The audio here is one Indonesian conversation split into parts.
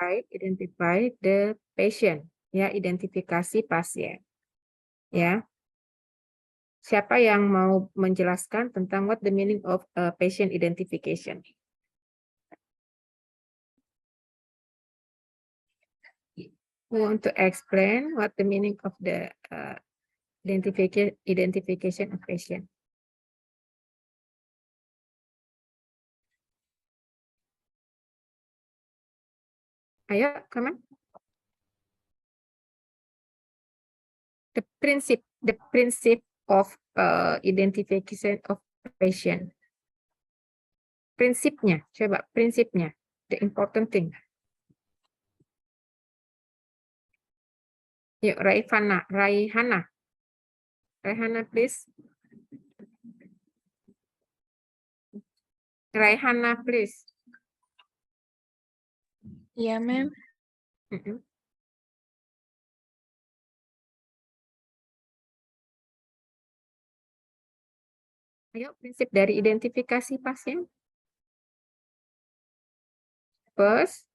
identify the patient, ya, identifikasi pasien, ya. Siapa yang mau menjelaskan tentang what the meaning of patient identification? Who want to explain what the meaning of the identification of patient? Ayo, come on. The principle of identification of patient. Prinsipnya, coba prinsipnya, the important thing. Yuk, Raihana, please. Raihana, please. Ya, ma'am. Ayo, prinsip dari identifikasi pasien. First,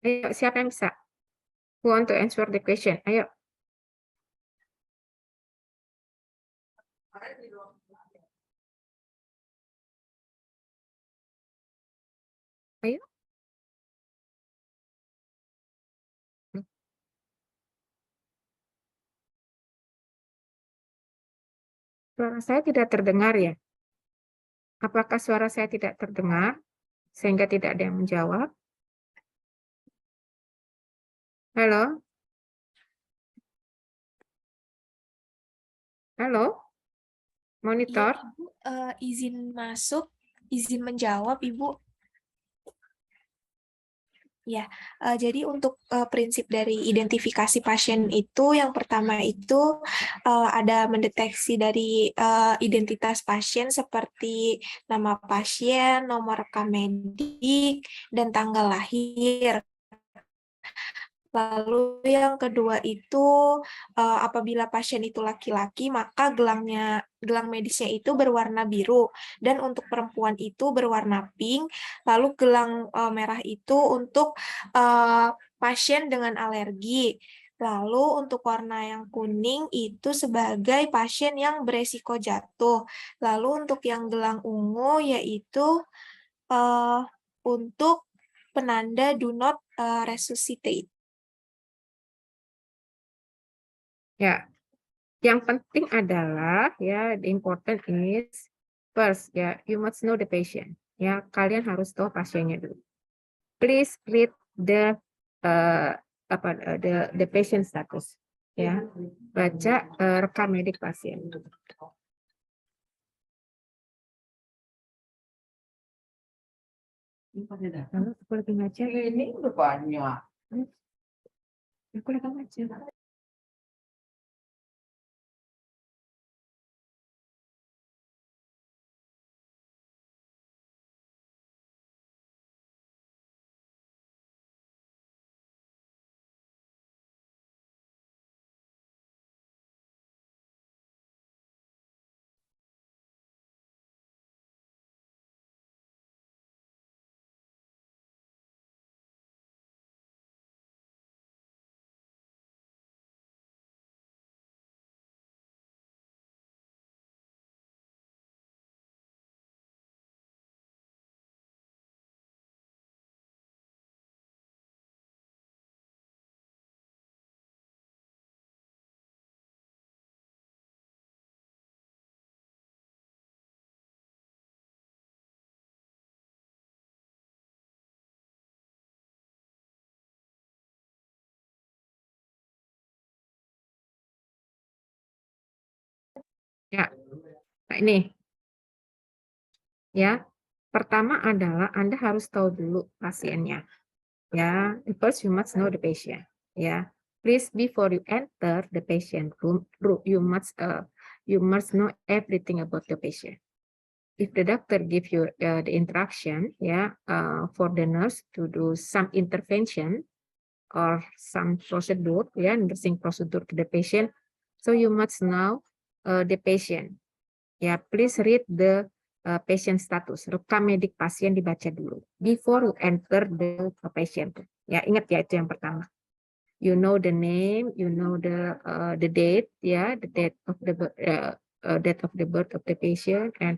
ayo, siapa yang bisa? Who want to answer the question? Ayo. Ayo. Suara saya tidak terdengar ya? Apakah suara saya tidak terdengar sehingga tidak ada yang menjawab? Halo? Halo? Monitor? Ya, Ibu, izin masuk, izin menjawab, Ibu. Ya, jadi untuk prinsip dari identifikasi pasien itu, yang pertama itu ada mendeteksi dari identitas pasien seperti nama pasien, nomor rekam medik, dan tanggal lahir. Lalu yang kedua itu apabila pasien itu laki-laki maka gelang medisnya itu berwarna biru, dan untuk perempuan itu berwarna pink. Lalu gelang merah itu untuk pasien dengan alergi. Lalu untuk warna yang kuning itu sebagai pasien yang beresiko jatuh. Lalu untuk yang gelang ungu yaitu untuk penanda do not resuscitate. Ya, yang penting adalah ya, the important is first ya, you must know the patient. Ya, kalian harus tahu pasiennya dulu. Please read the the patient status. Ya, baca rekam medik pasien. Lalu aku lagi ngaca. Ini udah banyak. Aku lagi ngaca. Ya, nah ini. Ya, pertama adalah Anda harus tahu dulu pasiennya. Ya, first you must know the patient. Ya, please before you enter the patient room, you must know everything about the patient. If the doctor give you the instruction, for the nurse to do some intervention or some procedure, nursing procedure to the patient, so you must know the patient. Ya, please read the patient status. Rekam medik pasien dibaca dulu before you enter the patient. Ya, ingat ya, itu yang pertama. You know the name, you know the date, ya, the date of the date of the birth of the patient, and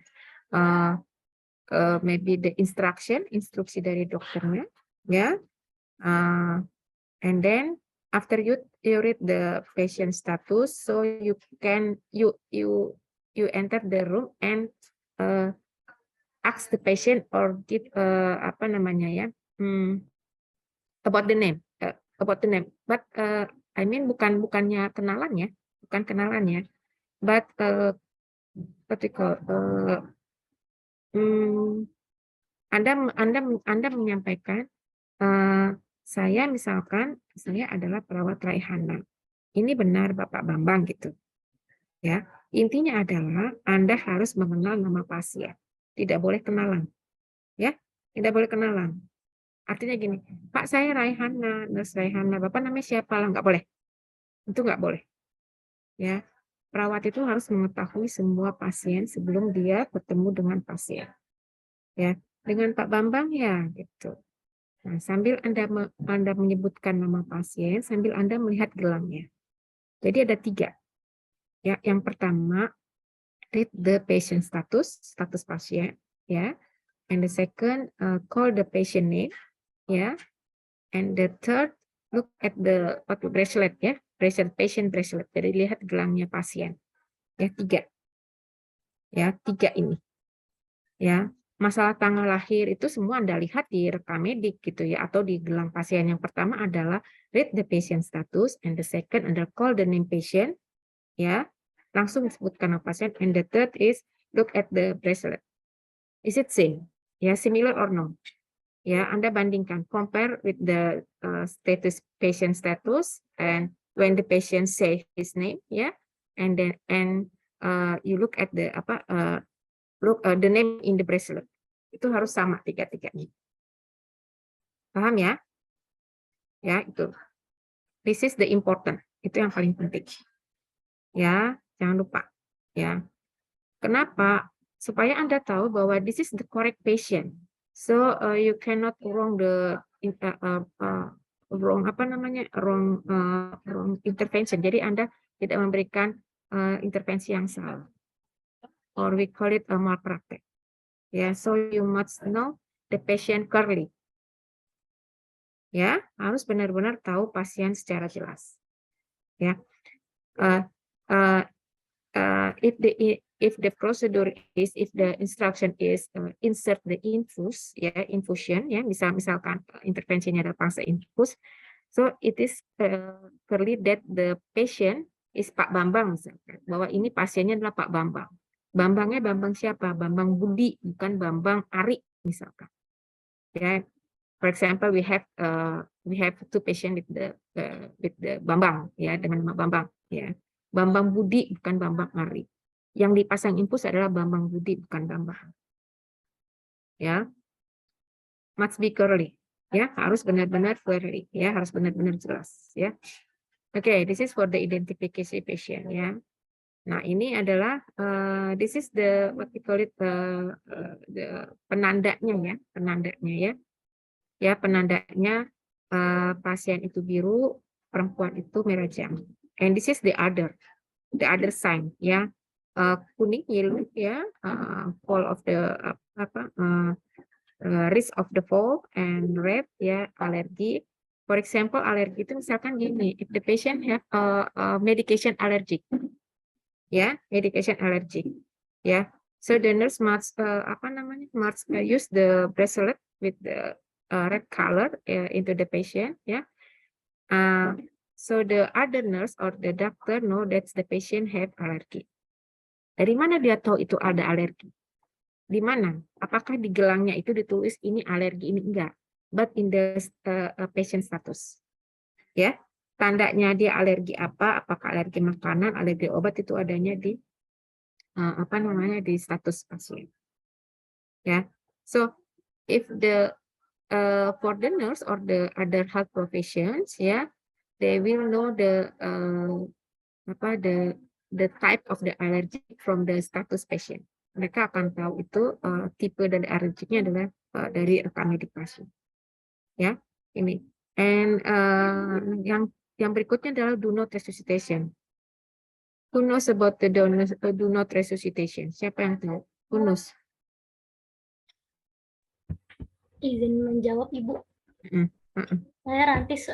maybe the instruksi dari dokternya, ya. And then after you read the patient status, so you can you enter the room and ask the patient or give apa namanya ya, about the name, but I mean bukannya kenalan ya, bukan kenalan ya, but what we call, Anda menyampaikan, saya misalkan, saya adalah perawat Raihana. Ini benar Bapak Bambang gitu. Ya, intinya adalah Anda harus mengenal nama pasien. Tidak boleh kenalan. Ya, tidak boleh kenalan. Artinya gini, Pak saya Raihana, Nurse Raihana, Bapak namanya siapa lah, nggak boleh. Itu nggak boleh. Ya, perawat itu harus mengetahui semua pasien sebelum dia bertemu dengan pasien. Ya, dengan Pak Bambang ya gitu. Nah, sambil Anda menyebutkan nama pasien, sambil Anda melihat gelangnya. Jadi ada 3. Ya, yang pertama, read the patient status pasien, ya. And the second, call the patient name, ya. And the third, look at the bracelet, ya, patient bracelet. Jadi lihat gelangnya pasien. Ya, 3. Ya, 3 ini. Ya, masalah tanggal lahir itu semua Anda lihat di rekam medik gitu ya, atau di gelang pasien. Yang pertama adalah read the patient status, and the second adalah call the name patient, ya, langsung disebutkan nama pasien, and the third is look at the bracelet. Is it same? Ya, similar or no? Ya, Anda bandingkan, compare with the patient status, and when the patient say his name, ya, and then you look at the the name in the bracelet. Itu harus sama 3-3-nya. Paham ya? Ya, itu. This is the important. Itu yang paling penting. Ya, jangan lupa. Ya. Kenapa? Supaya Anda tahu bahwa this is the correct patient. So you cannot wrong the wrong intervention. Jadi Anda tidak memberikan intervensi yang salah. Or we call it a malpractice. Ya, so you must know the patient clearly. Ya, harus benar-benar tahu pasien secara jelas. Ya, if the procedure is, if the instruction is insert the infus, ya, infusion, ya, misalkan intervensinya adalah pangsa infus, so it is clearly that the patient is Pak Bambang, misalkan, bahwa ini pasiennya adalah Pak Bambang. Bambangnya Bambang siapa? Bambang Budi, bukan Bambang Ari, misalkan. Ya, for example, we have 2 patient with the Bambang, ya, dengan nama Bambang, ya. Bambang Budi bukan Bambang Ari. Yang dipasang infus adalah Bambang Budi bukan Bambang. Ya, must be clearly. Ya, harus benar-benar clearly. Ya, harus benar-benar jelas. Ya, oke, this is for the identification patient. Ya. Nah, ini adalah this is the what we call it the penandanya, ya, penandanya, ya. Ya, penandanya pasien itu biru, perempuan itu merah jam. And this is the other sign, ya. Kuning, yellow, ya, fall of the risk of the fall, and red, ya, alergi. For example, alergi itu misalkan gini, if the patient have medication allergic, ya, medication allergic, ya. So the nurse must use the bracelet with the red color into the patient, ya. So the other nurse or the doctor know that the patient have allergy. Dari mana dia tahu itu ada alergi? Di mana? Apakah di gelangnya itu ditulis ini alergi, ini enggak? But in the patient status, ya, tandanya dia alergi apa? Apakah alergi makanan, alergi obat, itu adanya di di status pasien. Ya, so if the for the nurse or the other health professions, ya, they will know the the type of the allergy from the status patient. Mereka akan tahu itu tipe dari alergiknya adalah dari rekam medik pasien. Ya, ini. And yang berikutnya adalah do not resuscitation. Who knows about the do not resuscitation? Siapa yang tahu? Who knows? Izin menjawab, Ibu. Saya Rantis,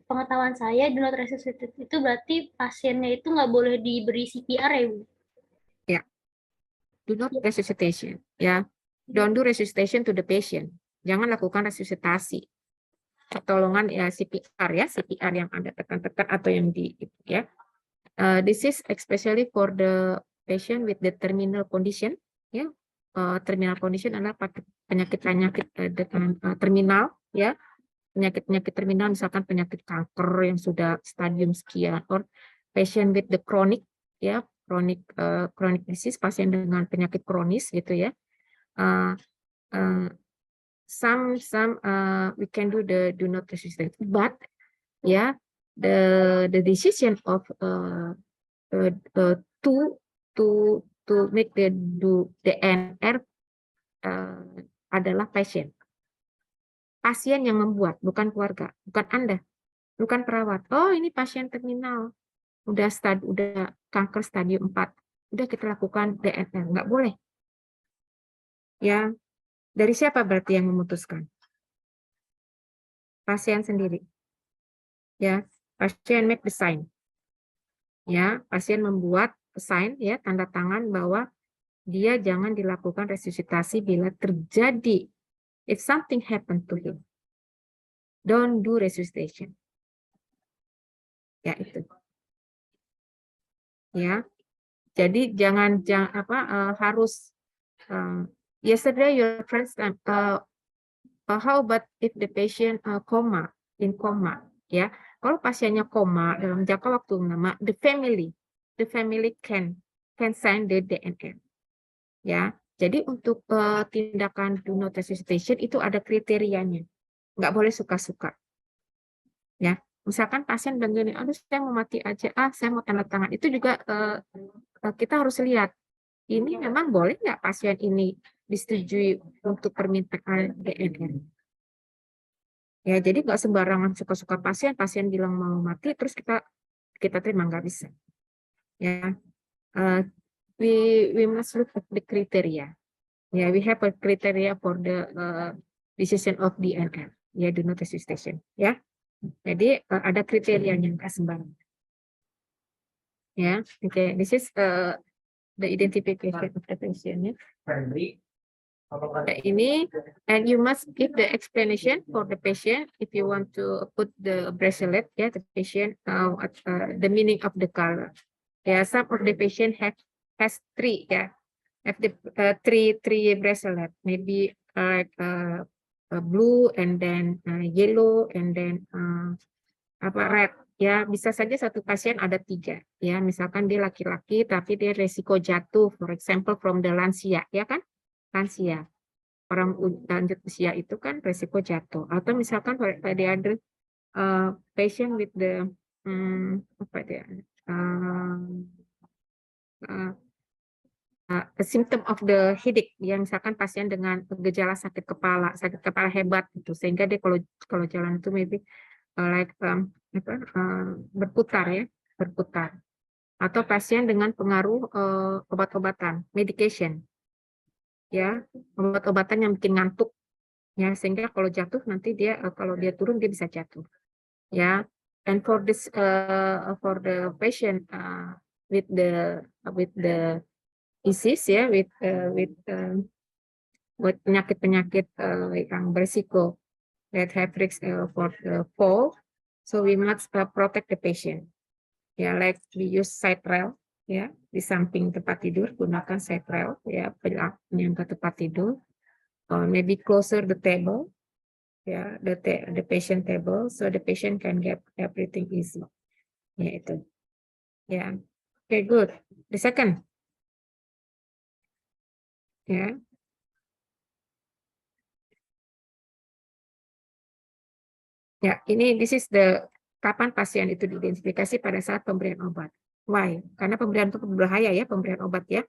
pengetahuan saya do not resuscitate itu berarti pasiennya itu nggak boleh diberi CPR ya, Bu? Ya, do not resuscitation. Ya, don't do resuscitation to the patient. Jangan lakukan resusitasi. Pertolongan ya CPR ya, CPR yang ada tekan-tekan atau yang di itu ya. This is especially for the patient with the terminal condition. Ya, terminal condition adalah penyakit-penyakit terminal ya. Penyakit-penyakit terminal misalkan penyakit kanker yang sudah stadium sekian, or patient with the chronic ya, chronic disease, pasien dengan penyakit kronis gitu ya. Some we can do the do not resuscitate, but yeah, the decision of to make the NR adalah pasien. Pasien yang membuat, bukan keluarga, bukan Anda, bukan perawat. Oh, ini pasien terminal, udah kanker stadium 4, udah kita lakukan DNR, nggak boleh. Ya, dari siapa berarti yang memutuskan? Pasien sendiri. Ya, pasien make the sign. Ya, pasien membuat sign ya, tanda tangan bahwa dia jangan dilakukan resusitasi bila terjadi, if something happen to him, don't do resuscitation. Ya itu. Ya, jadi jangan harus. Yesterday your friends, how about if the patient in coma, ya? Kalau pasiennya koma dalam jangka waktu lama, the family can sign the DNR. Ya, jadi untuk tindakan do not resuscitation itu ada kriterianya, nggak boleh suka-suka. Ya, misalkan pasien bilang gini, aduh saya mau mati aja, saya mau tanda tangan. Itu juga kita harus lihat, ini memang boleh nggak pasien ini disetujui untuk permintaan DNR. Ya, jadi nggak sembarangan suka-suka pasien bilang mau mati, terus kita terima, nggak bisa. Ya, we must look at the criteria. Yeah, we have a criteria for the decision of DNR. Ya, do not resuscitation. Ya, jadi ada kriterianya, nggak sembarangan. Ya, okay. This is the identification of the patient. Ya. Ini, and you must give the explanation for the patient if you want to put the bracelet. Yeah, the patient the meaning of the color. Yeah, some of the patient has three. Yeah, have the three bracelet. Maybe like blue and then yellow and then red. Ya, bisa saja satu pasien ada 3. Ya, misalkan dia laki-laki tapi dia resiko jatuh, for example from the lansia, ya kan? Lansia, orang lanjut usia itu kan resiko jatuh. Atau misalkan the other patient with the symptom of the headache, yang misalkan pasien dengan gejala sakit kepala hebat gitu, sehingga dia kalau jalan itu maybe like berputar. Atau pasien dengan pengaruh obat-obatan, medication. Ya, obat-obatan yang bikin ngantuk, ya, sehingga kalau jatuh nanti dia kalau dia turun dia bisa jatuh, ya. And for this for the patient with the disease, ya, with penyakit-penyakit yang berisiko that have risk for the fall, so we must protect the patient. Ya, like we use side rail, ya, di samping tempat tidur gunakan side rail, ya, penyangga tempat tidur, maybe closer the table, ya, the patient table, so the patient can get everything easy. Ya, itu. Ya, okay, good. The second, ya. Ya, ini this is the kapan pasien itu diidentifikasi pada saat pemberian obat. Why? Karena pemberian itu berbahaya ya, pemberian obat ya.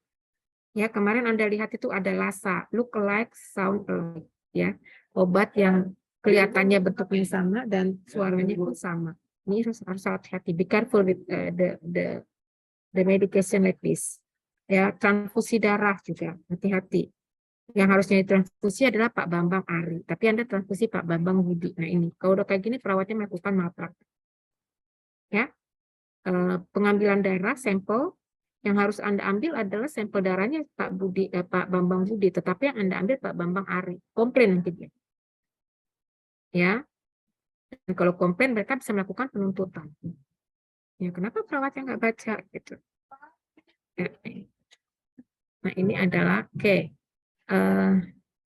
Ya, kemarin Anda lihat itu ada LASA, look alike, sound alike, ya. Obat yang kelihatannya bentuknya sama dan suaranya pun sama. Ini harus hati-hati. Be careful with the medication like this. Ya, transfusi darah juga, hati-hati. Yang harusnya ditransfusi adalah Pak Bambang Ari, tapi Anda transfusi Pak Bambang Budi. Nah ini, kalau udah kayak gini perawatnya melakukan malpraktek. Ya, pengambilan darah sampel yang harus Anda ambil adalah sampel darahnya Pak Bambang Budi, tetapi yang Anda ambil Pak Bambang Ari. Komplain nanti dia. Ya, dan kalau komplain mereka bisa melakukan penuntutan. Ya, kenapa perawatnya nggak baca gitu? Ya. Nah ini adalah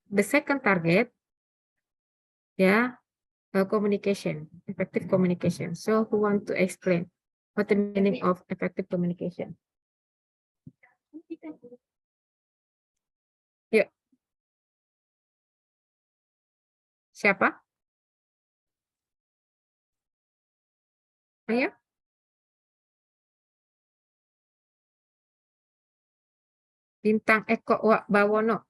the second target, ya, communication, effective communication. So who want to explain what the meaning of effective communication? Yuk. Siapa? Ayo. Bintang Eko Bawono.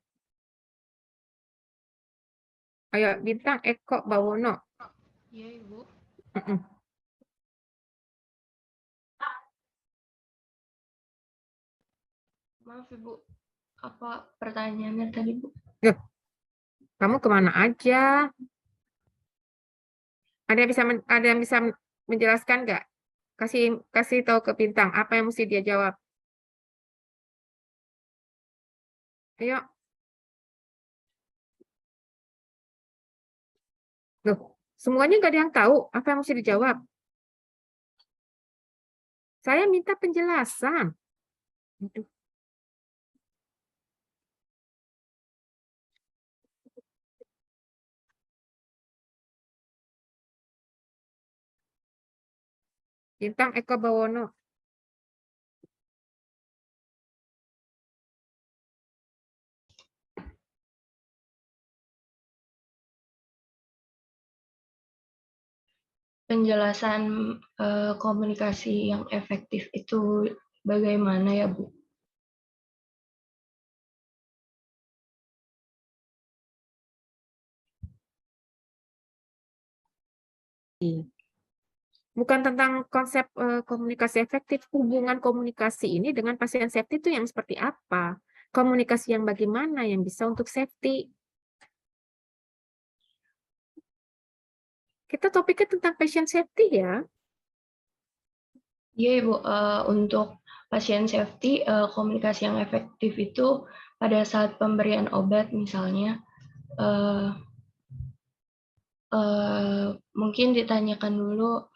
Ayo, Bintang Eko Bawono. Iya, Ibu. Maaf, Ibu. Apa pertanyaannya tadi, Bu? Yuk. Kamu kemana aja? Ada yang bisa menjelaskan nggak? Kasih tahu ke Bintang apa yang mesti dia jawab. Ayo. Loh, semuanya nggak ada yang tahu apa yang mesti dijawab. Saya minta penjelasan. Aduh. Bintang Eko Bawono. Penjelasan komunikasi yang efektif itu bagaimana ya, Bu? Bukan tentang konsep komunikasi efektif, hubungan komunikasi ini dengan pasien safety itu yang seperti apa? Komunikasi yang bagaimana yang bisa untuk safety? Kita topiknya tentang patient safety ya. Iya, Ibu. Untuk pasien safety, komunikasi yang efektif itu pada saat pemberian obat misalnya, mungkin ditanyakan dulu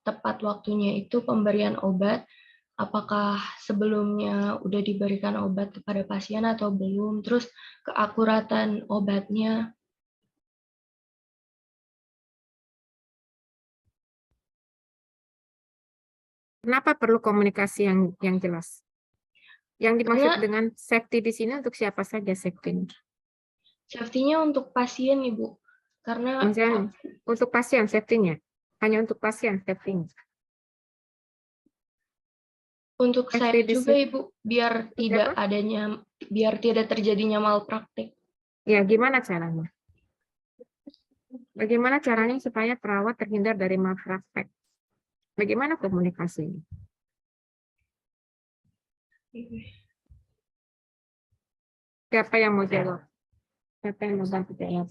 tepat waktunya itu pemberian obat, apakah sebelumnya udah diberikan obat kepada pasien atau belum, terus keakuratan obatnya. Kenapa perlu komunikasi yang jelas? Yang dimaksud Karena dengan safety di sini untuk siapa saja safety? safety-nya untuk pasien, Ibu. Karena Maksudnya untuk pasien safety-nya? Hanya untuk pasien safety-nya? untuk saya Safety di juga, sini. Ibu, biar tidak terjadinya malpraktik. Ya, gimana caranya? Bagaimana caranya supaya perawat terhindar dari malpraktek? Bagaimana komunikasinya? Siapa yang mau jawab? Siapa yang mau bantu jawab?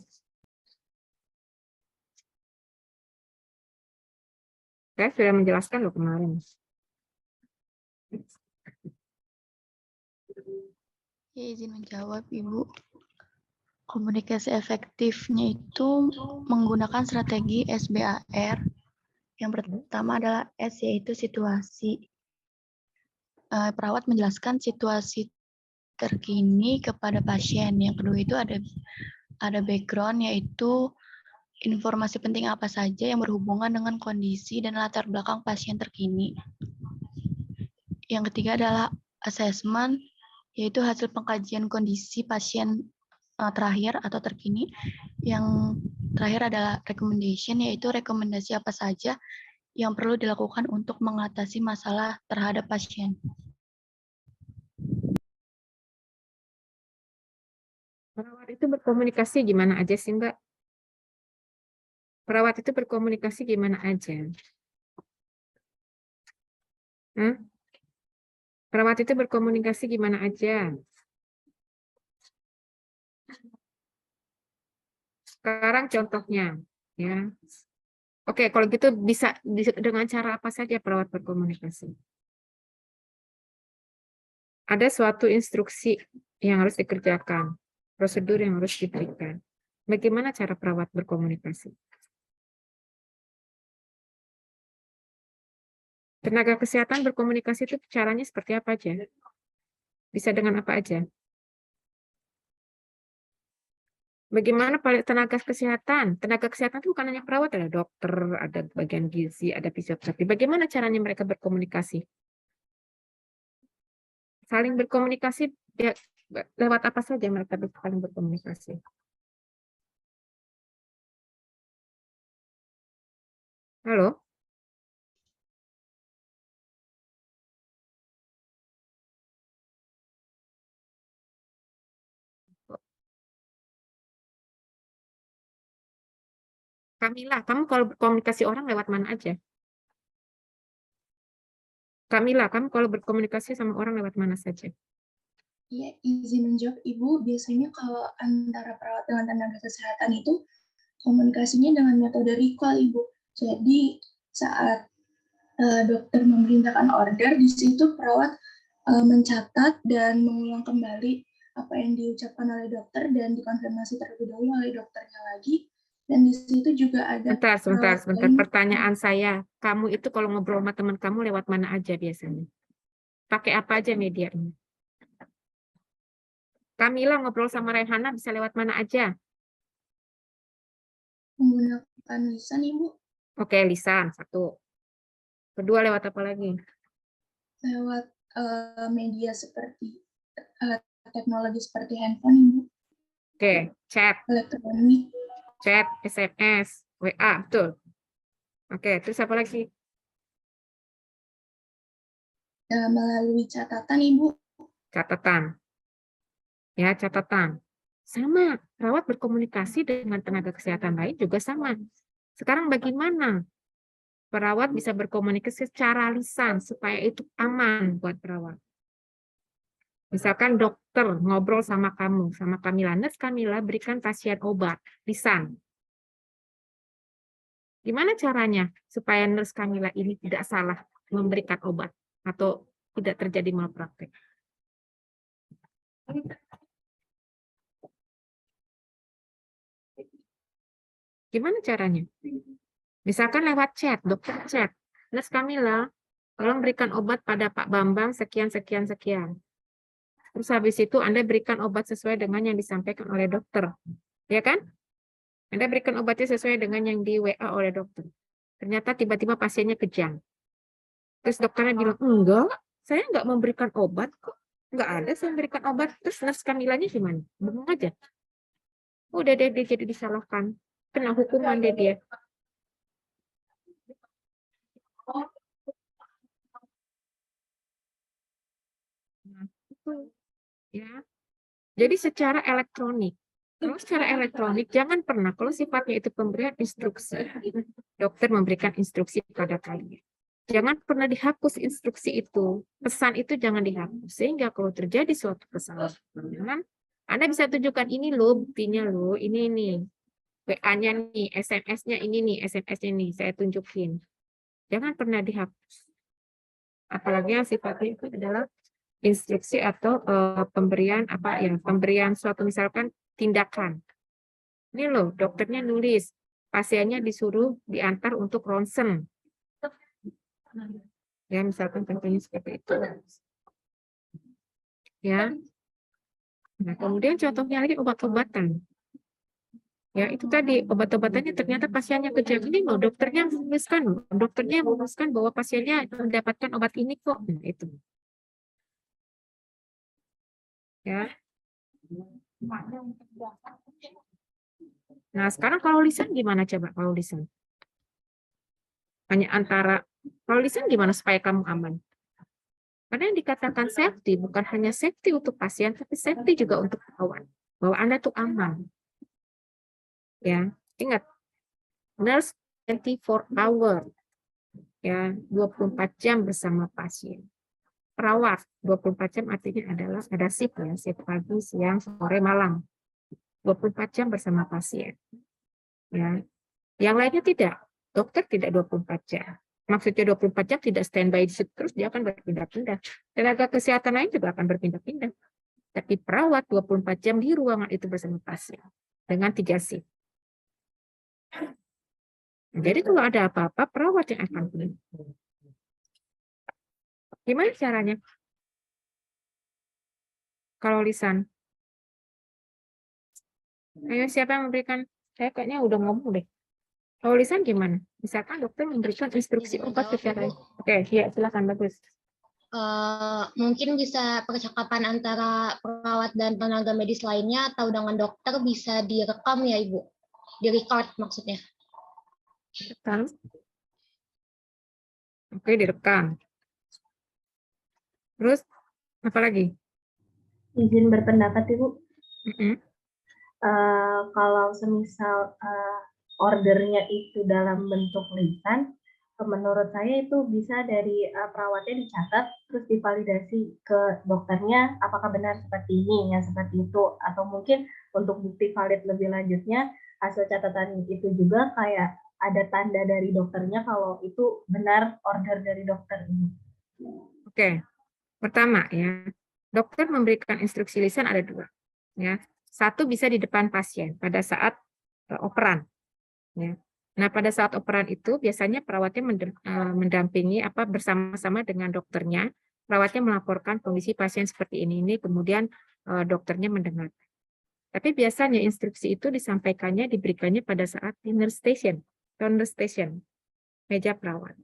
Saya sudah menjelaskan loh kemarin. Ya, izin menjawab, Ibu. Komunikasi efektifnya itu menggunakan strategi SBAR. Yang pertama adalah S, yaitu situasi. Perawat menjelaskan situasi terkini kepada pasien. Yang kedua itu ada background, yaitu informasi penting apa saja yang berhubungan dengan kondisi dan latar belakang pasien terkini. Yang ketiga adalah assessment, yaitu hasil pengkajian kondisi pasien terakhir atau terkini. Yang terakhir adalah recommendation, yaitu rekomendasi apa saja yang perlu dilakukan untuk mengatasi masalah terhadap pasien. Perawat itu berkomunikasi gimana aja sih, Mbak? Perawat itu berkomunikasi gimana aja? Perawat itu berkomunikasi gimana aja? Sekarang contohnya, ya. Oke, kalau gitu bisa dengan cara apa saja perawat berkomunikasi? Ada suatu instruksi yang harus dikerjakan, prosedur yang harus diberikan. Bagaimana cara perawat berkomunikasi? Tenaga kesehatan berkomunikasi itu caranya seperti apa aja? Bisa dengan apa aja? Bagaimana tenaga kesehatan? Tenaga kesehatan itu bukan hanya perawat, ada dokter, ada bagian gizi, ada fisioterapi. Bagaimana caranya mereka berkomunikasi? Saling berkomunikasi ya, lewat apa saja mereka saling berkomunikasi? Halo? Kamila, kamu kalau berkomunikasi orang lewat mana aja? Kamila, kamu kalau berkomunikasi sama orang lewat mana saja? Ya, izin menjawab Ibu, biasanya kalau antara perawat dengan tenaga kesehatan itu komunikasinya dengan metode recall Ibu. Jadi saat dokter memerintahkan order, di situ perawat mencatat dan mengulang kembali apa yang diucapkan oleh dokter dan dikonfirmasi terlebih dahulu oleh dokternya lagi. Dan di situ juga ada Sebentar. Pertanyaan saya, kamu itu kalau ngobrol sama teman kamu lewat mana aja biasanya? Pakai apa aja medianya? Kamila ngobrol sama Rehana bisa lewat mana aja? menggunakan lisan Ibu. Oke, lisan, satu. Kedua lewat apa lagi? Lewat media seperti teknologi seperti handphone Ibu. Oke, chat, Elektronik. chat, SMS, WA, betul. Oke, terus apa lagi? Melalui catatan Ibu. Catatan. Ya, catatan. Sama, perawat berkomunikasi dengan tenaga kesehatan lain juga sama. Sekarang bagaimana perawat bisa berkomunikasi secara lisan supaya itu aman buat perawat? Misalkan dokter ngobrol sama kamu, sama Kamila. Nurse Kamila berikan pasien obat, lisan. Gimana caranya supaya Nurse Kamila ini tidak salah memberikan obat atau tidak terjadi malpraktek? Gimana caranya? Misalkan lewat chat, dokter chat. Nurse Kamila, tolong berikan obat pada Pak Bambang sekian. Terus habis itu Anda berikan obat sesuai dengan yang disampaikan oleh dokter. Ya kan? Anda berikan obatnya sesuai dengan yang di WA oleh dokter. Ternyata tiba-tiba pasiennya kejang. Terus dokternya bilang, enggak, saya enggak memberikan obat kok. Enggak ada saya memberikan obat. Terus nurse Kamilanya gimana? Bengong aja. Udah deh, dia jadi disalahkan. Kena hukuman deh dia. Nah, itu ya. Jadi secara elektronik. Kalau secara elektronik, jangan pernah, kalau sifatnya itu pemberian instruksi, dokter memberikan instruksi kepada kalian. Jangan pernah dihapus instruksi itu. Pesan itu jangan dihapus. Sehingga kalau terjadi suatu kesalahan, Anda bisa tunjukkan ini loh, buktinya loh, ini. WA-nya nih, SMS-nya ini nih, SMS-nya nih, saya tunjukin. Jangan pernah dihapus. Apalagi yang sifatnya itu adalah instruksi atau pemberian pemberian suatu misalkan tindakan. Ini loh, dokternya nulis, pasiennya disuruh diantar untuk ronsen. Ya, misalkan contohnya seperti itu. Ya. Nah, kemudian contohnya lagi obat-obatan. Ya, itu tadi obat-obatannya ternyata pasiennya kejang. Ini loh, dokternya menuliskan bahwa pasiennya mendapatkan obat ini kok. Nah, itu. Ya. Nah, sekarang kalau lisan gimana coba kalau lisan? Hanya antara, kalau lisan gimana supaya kamu aman? Karena yang dikatakan safety bukan hanya safety untuk pasien, tapi safety juga untuk perawat. Bahwa Anda tuh aman. Ya, ingat, nurse 24 hour, ya 24 jam bersama pasien. Perawat 24 jam artinya adalah ada shift ya, shift pagi, siang, sore, malam. 24 jam bersama pasien. Ya. Yang lainnya tidak. Dokter tidak 24 jam. Maksudnya 24 jam tidak standby di situ terus, dia akan berpindah-pindah. Tenaga kesehatan lain juga akan berpindah-pindah. Tapi perawat 24 jam di ruangan itu bersama pasien dengan 3 shift. Jadi kalau ada apa-apa, perawat yang akan pindah. Gimana caranya? Kalau lisan. Ayo siapa yang memberikan? Saya kayaknya udah ngomong deh. Kalau lisan gimana? Misalkan dokter memberikan instruksi obat secara. Oke, ya silakan, bagus. Mungkin bisa percakapan antara perawat dan tenaga medis lainnya atau dengan dokter bisa direkam ya Ibu? Direcord maksudnya. Direkam. Oke, direkam. Terus apa lagi? Izin berpendapat Ibu. Mm-hmm. Kalau semisal ordernya itu dalam bentuk lisan, menurut saya itu bisa dari perawatnya dicatat, terus divalidasi ke dokternya, apakah benar seperti ini, yang seperti itu, atau mungkin untuk bukti valid lebih lanjutnya, hasil catatan itu juga kayak ada tanda dari dokternya kalau itu benar order dari dokter ini. Oke, pertama ya, dokter memberikan instruksi lisan ada 2. Ya, 1 bisa di depan pasien pada saat operan. Ya. Nah, pada saat operan itu biasanya perawatnya mendampingi bersama-sama dengan dokternya. Perawatnya melaporkan kondisi pasien seperti ini, kemudian dokternya mendengar. Tapi biasanya instruksi itu diberikannya pada saat di nurse station, meja perawat.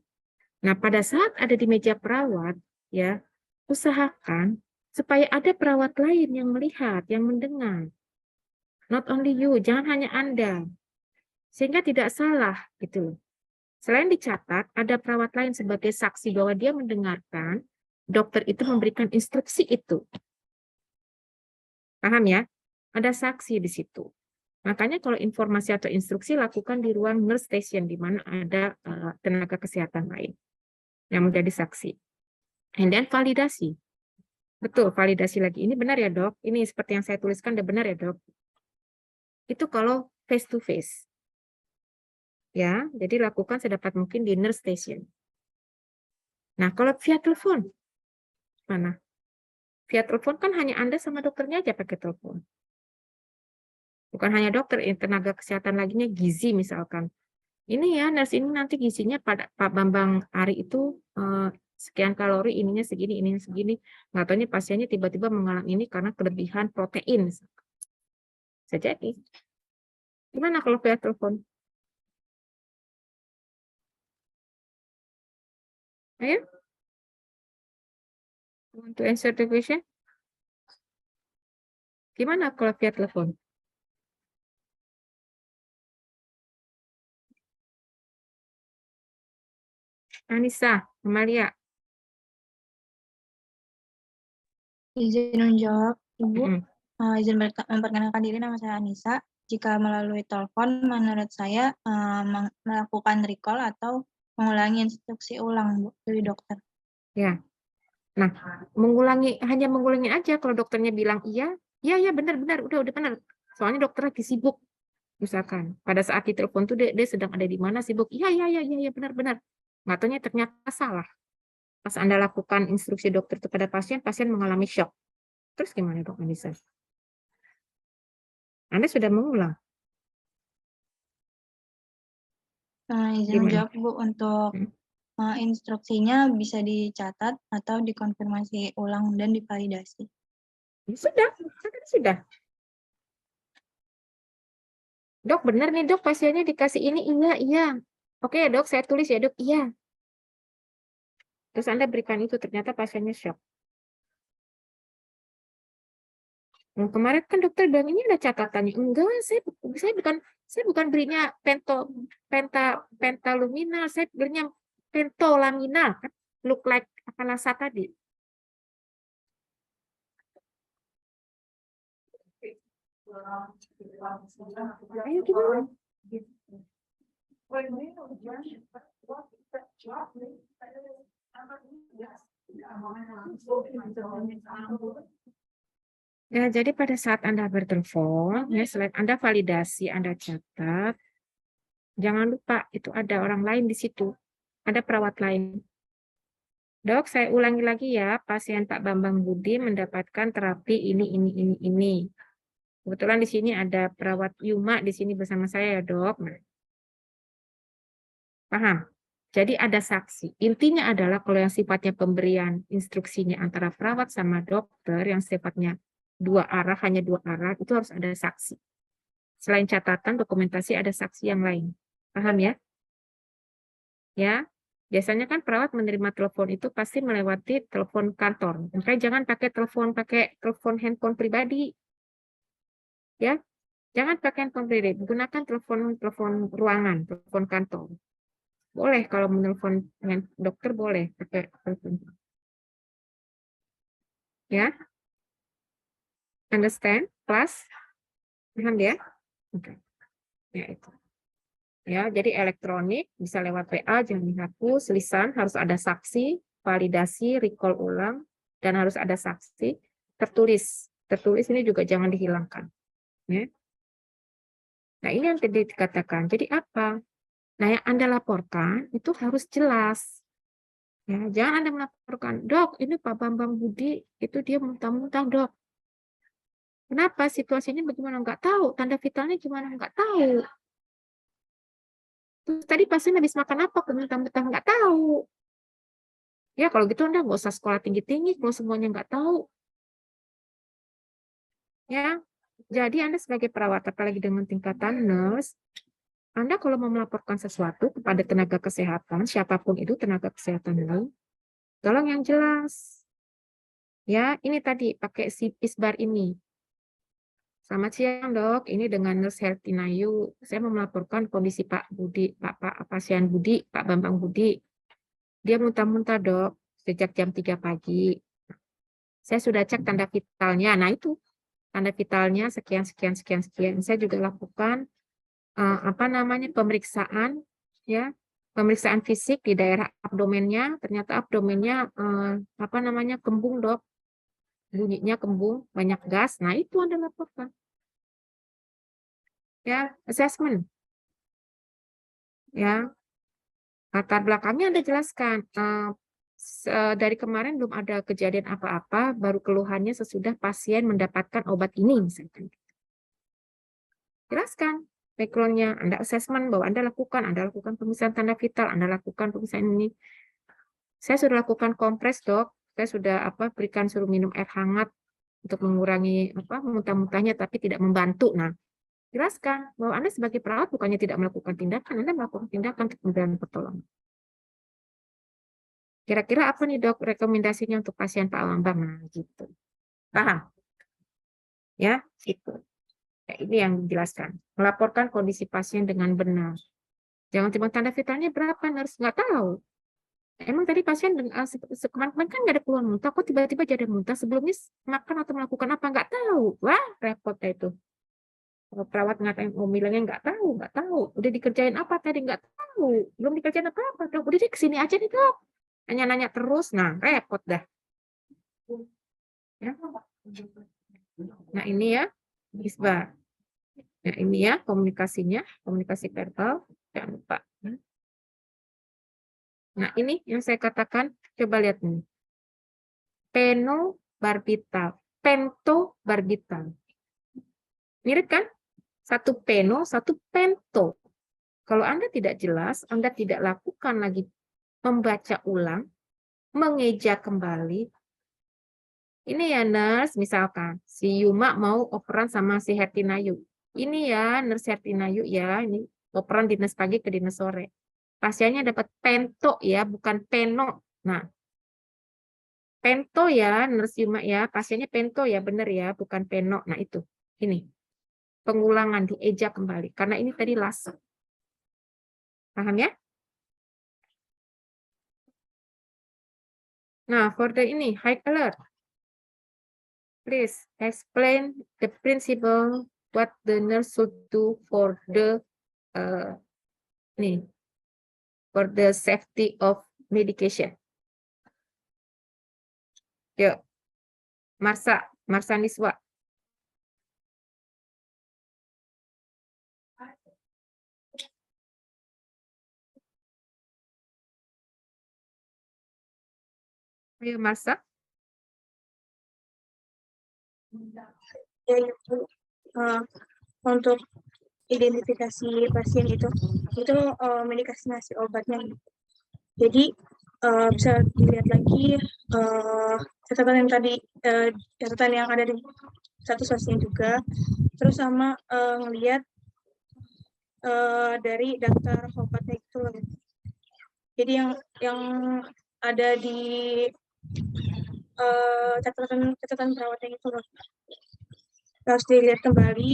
Nah, pada saat ada di meja perawat, ya usahakan supaya ada perawat lain yang melihat, yang mendengar. Not only you, jangan hanya Anda. Sehingga tidak salah gitu loh. Selain dicatat, ada perawat lain sebagai saksi bahwa dia mendengarkan dokter itu memberikan instruksi itu. Paham ya? Ada saksi di situ. Makanya kalau informasi atau instruksi lakukan di ruang nurse station di mana ada tenaga kesehatan lain yang menjadi saksi. And then validasi. Betul, validasi lagi. Ini benar ya dok? Ini seperti yang saya tuliskan, udah benar ya dok? Itu kalau face to face. Ya, jadi lakukan sedapat mungkin di nurse station. Nah, kalau via telepon, mana? Via telepon kan hanya Anda sama dokternya aja pakai telepon. Bukan hanya dokter, tenaga kesehatan laginya gizi misalkan. Ini ya, nurse ini nanti gizinya pada Pak Bambang Ari itu sekian kalori, ininya segini, ininya segini. Nggak taunya pasiennya tiba-tiba mengalami ini karena kelebihan protein. Bisa jadi. Gimana kalau via telepon? Ayo. Want to answer the question? Gimana kalau via telepon? Anissa, Amalia. Izin menjawab, Ibu. Izin memperkenalkan diri, nama saya Anissa. Jika melalui telepon, menurut saya melakukan recall atau mengulangi instruksi ulang, Bu, dari dokter. Ya. Nah, hanya mengulangi aja kalau dokternya bilang iya, iya benar, udah benar. Soalnya dokter lagi sibuk. Misalkan pada saat ditelepon tuh dia sedang ada di mana sibuk. Iya benar. Nggak taunya ternyata salah. Pas Anda lakukan instruksi dokter kepada pasien mengalami shock. Terus gimana dok Anissa? Anda sudah mengulang. Izin menjawab Bu, untuk instruksinya bisa dicatat atau dikonfirmasi ulang dan divalidasi. Sudah. Dok, benar nih dok, pasiennya dikasih ini, iya. Oke ya dok, saya tulis ya dok, iya. Terus Anda berikan itu, ternyata pasiennya shock. Kemarin kan dokter bilang ini ada catatannya. Enggak, saya bukan belinya pentaluminal, saya belinya pentolaminal, kan look like Akanasa tadi. Ayo gimana? Ya, jadi pada saat Anda bertelepon, ya, selain Anda validasi, Anda catat, jangan lupa itu ada orang lain di situ, ada perawat lain. Dok, saya ulangi lagi ya, pasien Pak Bambang Budi mendapatkan terapi ini. Kebetulan di sini ada perawat Yuma di sini bersama saya ya, Dok. Nah, paham? Jadi ada saksi. Intinya adalah kalau yang sifatnya pemberian instruksinya antara perawat sama dokter yang sifatnya hanya dua arah, itu harus ada saksi. Selain catatan, dokumentasi ada saksi yang lain. Paham ya? Ya, biasanya kan perawat menerima telepon itu pasti melewati telepon kantor. Makanya jangan pakai telepon handphone pribadi. Ya, jangan pakai handphone pribadi, gunakan telepon ruangan, telepon kantor. Boleh kalau menelpon dokter boleh pakai telepon. Ya, understand, kelas? Paham ya? Oke. Ya itu. Ya, jadi elektronik bisa lewat PA, jangan dihapus, lisan harus ada saksi, validasi, recall ulang, dan harus ada saksi. Tertulis ini juga jangan dihilangkan. Ya. Nah, ini yang tadi dikatakan. Jadi apa? Nah, yang Anda laporkan itu harus jelas. Ya, jangan Anda melaporkan, dok, ini Pak Bambang Budi, itu dia muntah-muntah, dok. Kenapa? Situasinya bagaimana? Nggak tahu. Tanda vitalnya gimana? Nggak tahu. Terus tadi pasien habis makan apa? Kok muntah-muntah? Nggak tahu. Ya, kalau gitu Anda nggak usah sekolah tinggi-tinggi kalau semuanya nggak tahu. Ya, jadi Anda sebagai perawat, apalagi dengan tingkatan nurse, Anda kalau mau melaporkan sesuatu kepada tenaga kesehatan, siapapun itu tenaga kesehatan lain, tolong yang jelas. Ya, ini tadi pakai si isbar ini. Selamat siang, Dok. Ini dengan Nurse Hertinayu. Saya mau melaporkan kondisi Pak pasien Budi, Pak Bambang Budi. Dia muntah-muntah, Dok, sejak jam 3 pagi. Saya sudah cek tanda vitalnya. Nah, itu tanda vitalnya sekian. Saya juga lakukan pemeriksaan, ya, pemeriksaan fisik di daerah abdomennya. Ternyata abdomennya kembung, Dok. Bunyinya kembung, banyak gas. Nah, itu Anda laporkan. Ya, assessment. Ya, latar belakangnya Anda jelaskan. Dari kemarin belum ada kejadian apa-apa, baru keluhannya sesudah pasien mendapatkan obat ini, misalkan. Jelaskan background-nya, Anda assessment bahwa Anda lakukan pemeriksaan tanda vital, Anda lakukan pemeriksaan ini. Saya sudah lakukan kompres, Dok. Saya sudah berikan suruh minum air hangat untuk mengurangi muntah-muntahnya, tapi tidak membantu. Nah, jelaskan bahwa Anda sebagai perawat bukannya tidak melakukan tindakan, Anda melakukan tindakan untuk memberikan pertolongan. Kira-kira apa nih, Dok, rekomendasinya untuk pasien Pak Bambang? Nah, gitu. Paham? Ya, gitu. Ya, ini yang dijelaskan. Melaporkan kondisi pasien dengan benar. Jangan tiba tanda vitalnya berapa, harus nggak tahu. Emang tadi pasien kemarin kan nggak ada keluhan muntah, kok tiba-tiba jadi muntah sebelumnya makan atau melakukan apa? Nggak tahu. Wah, repot itu. Kalau perawat ngatain bilangnya nggak tahu. Udah dikerjain apa tadi? Nggak tahu. Belum dikerjain apa-apa, Dok. Udah deh kesini aja nih, Dok. Nanya-nanya terus, nah repot dah. Ya. Nah ini ya, isbar. Nah ini ya komunikasinya, komunikasi verbal, jangan lupa. Nah ini yang saya katakan, coba lihat nih. Penobarbital, pentobarbital. Mirip kan? Satu peno, satu pento. Kalau Anda tidak jelas, Anda tidak lakukan lagi membaca ulang, mengeja kembali. Ini ya nurse, misalkan si Yuma mau operan sama si Hertinayu. Ini ya nurse Hertinayu ya, ini operan dinas pagi ke dinas sore. Pasiennya dapat pento ya, bukan peno. Nah, Pento ya, Nurse Yuma ya. Pasiennya pento ya, benar ya, bukan peno. Nah itu, ini. Pengulangan, dieja kembali. Karena ini tadi last. Paham ya? Nah, for the ini, high alert. Please explain the principle what the nurse should do for the for the safety of medication. Yuk, Marsa Niswa. Ayo Marsa. Ya, Ibu. Untuk identifikasi pasien itu medikasi obatnya. Jadi bisa dilihat lagi catatan yang ada di status pasien juga, terus sama ngelihat dari daftar obatnya itu. Jadi yang ada di catatan perawatnya itu harus dilihat kembali.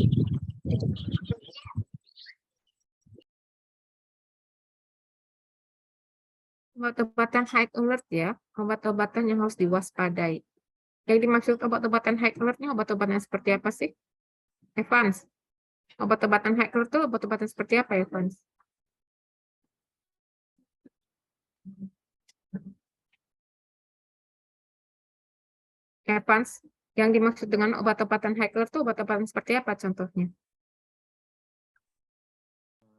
Obat-obatan high alert ya, obat-obatan yang harus diwaspadai. Yang dimaksud obat-obatan high alert-nya obat-obatan seperti apa sih? Evans, obat-obatan high alert itu obat-obatan seperti apa, Evans? Evans, yang dimaksud dengan obat-obatan high alert itu obat-obatan seperti apa contohnya?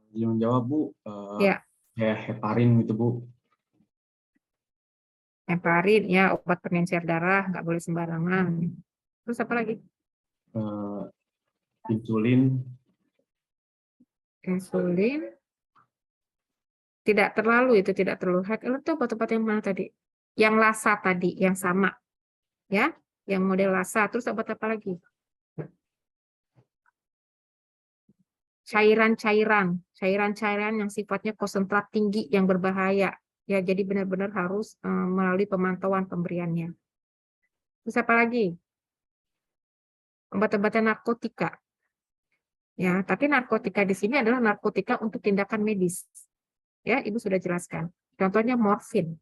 Dia menjawab, Bu, Ya. Kayak heparin gitu, Bu. Heparin, ya, obat pengencer darah, nggak boleh sembarangan. Terus apa lagi? Insulin. Insulin. Tidak terlalu high alert itu obat-obat yang mana tadi? Yang LASA tadi, yang sama. Ya, yang model LASA. Terus obat apa lagi? Cairan-cairan yang sifatnya konsentrat tinggi yang berbahaya. Ya, jadi benar-benar harus melalui pemantauan pemberiannya. Terus apa lagi? Obat-obatan narkotika. Ya, tapi narkotika di sini adalah narkotika untuk tindakan medis. Ya, Ibu sudah jelaskan. Contohnya morfin.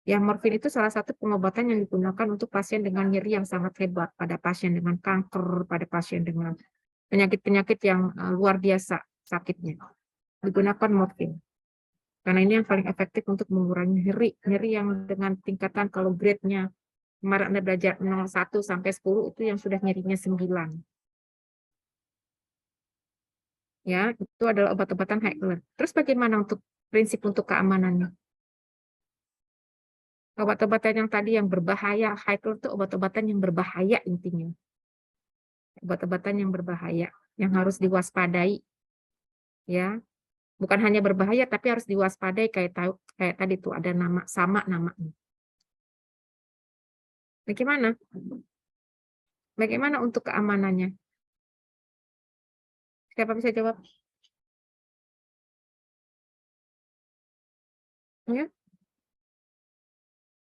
Ya, morfin itu salah satu pengobatan yang digunakan untuk pasien dengan nyeri yang sangat hebat, pada pasien dengan kanker, pada pasien dengan penyakit-penyakit yang luar biasa sakitnya. Digunakan morfin. Karena ini yang paling efektif untuk mengurangi nyeri yang dengan tingkatan kalau grade-nya kemarin Anda belajar 0,1 sampai 10 itu yang sudah nyerinya 9. Ya, itu adalah obat-obatan high alert. Terus bagaimana untuk prinsip untuk keamanannya? Obat-obatan yang tadi yang berbahaya, high alert itu obat-obatan yang berbahaya intinya. Obat-obatan yang berbahaya, yang harus diwaspadai. Ya, bukan hanya berbahaya tapi harus diwaspadai kayak tadi tuh ada nama sama namanya. Bagaimana? Bagaimana untuk keamanannya? Siapa bisa jawab? Ya.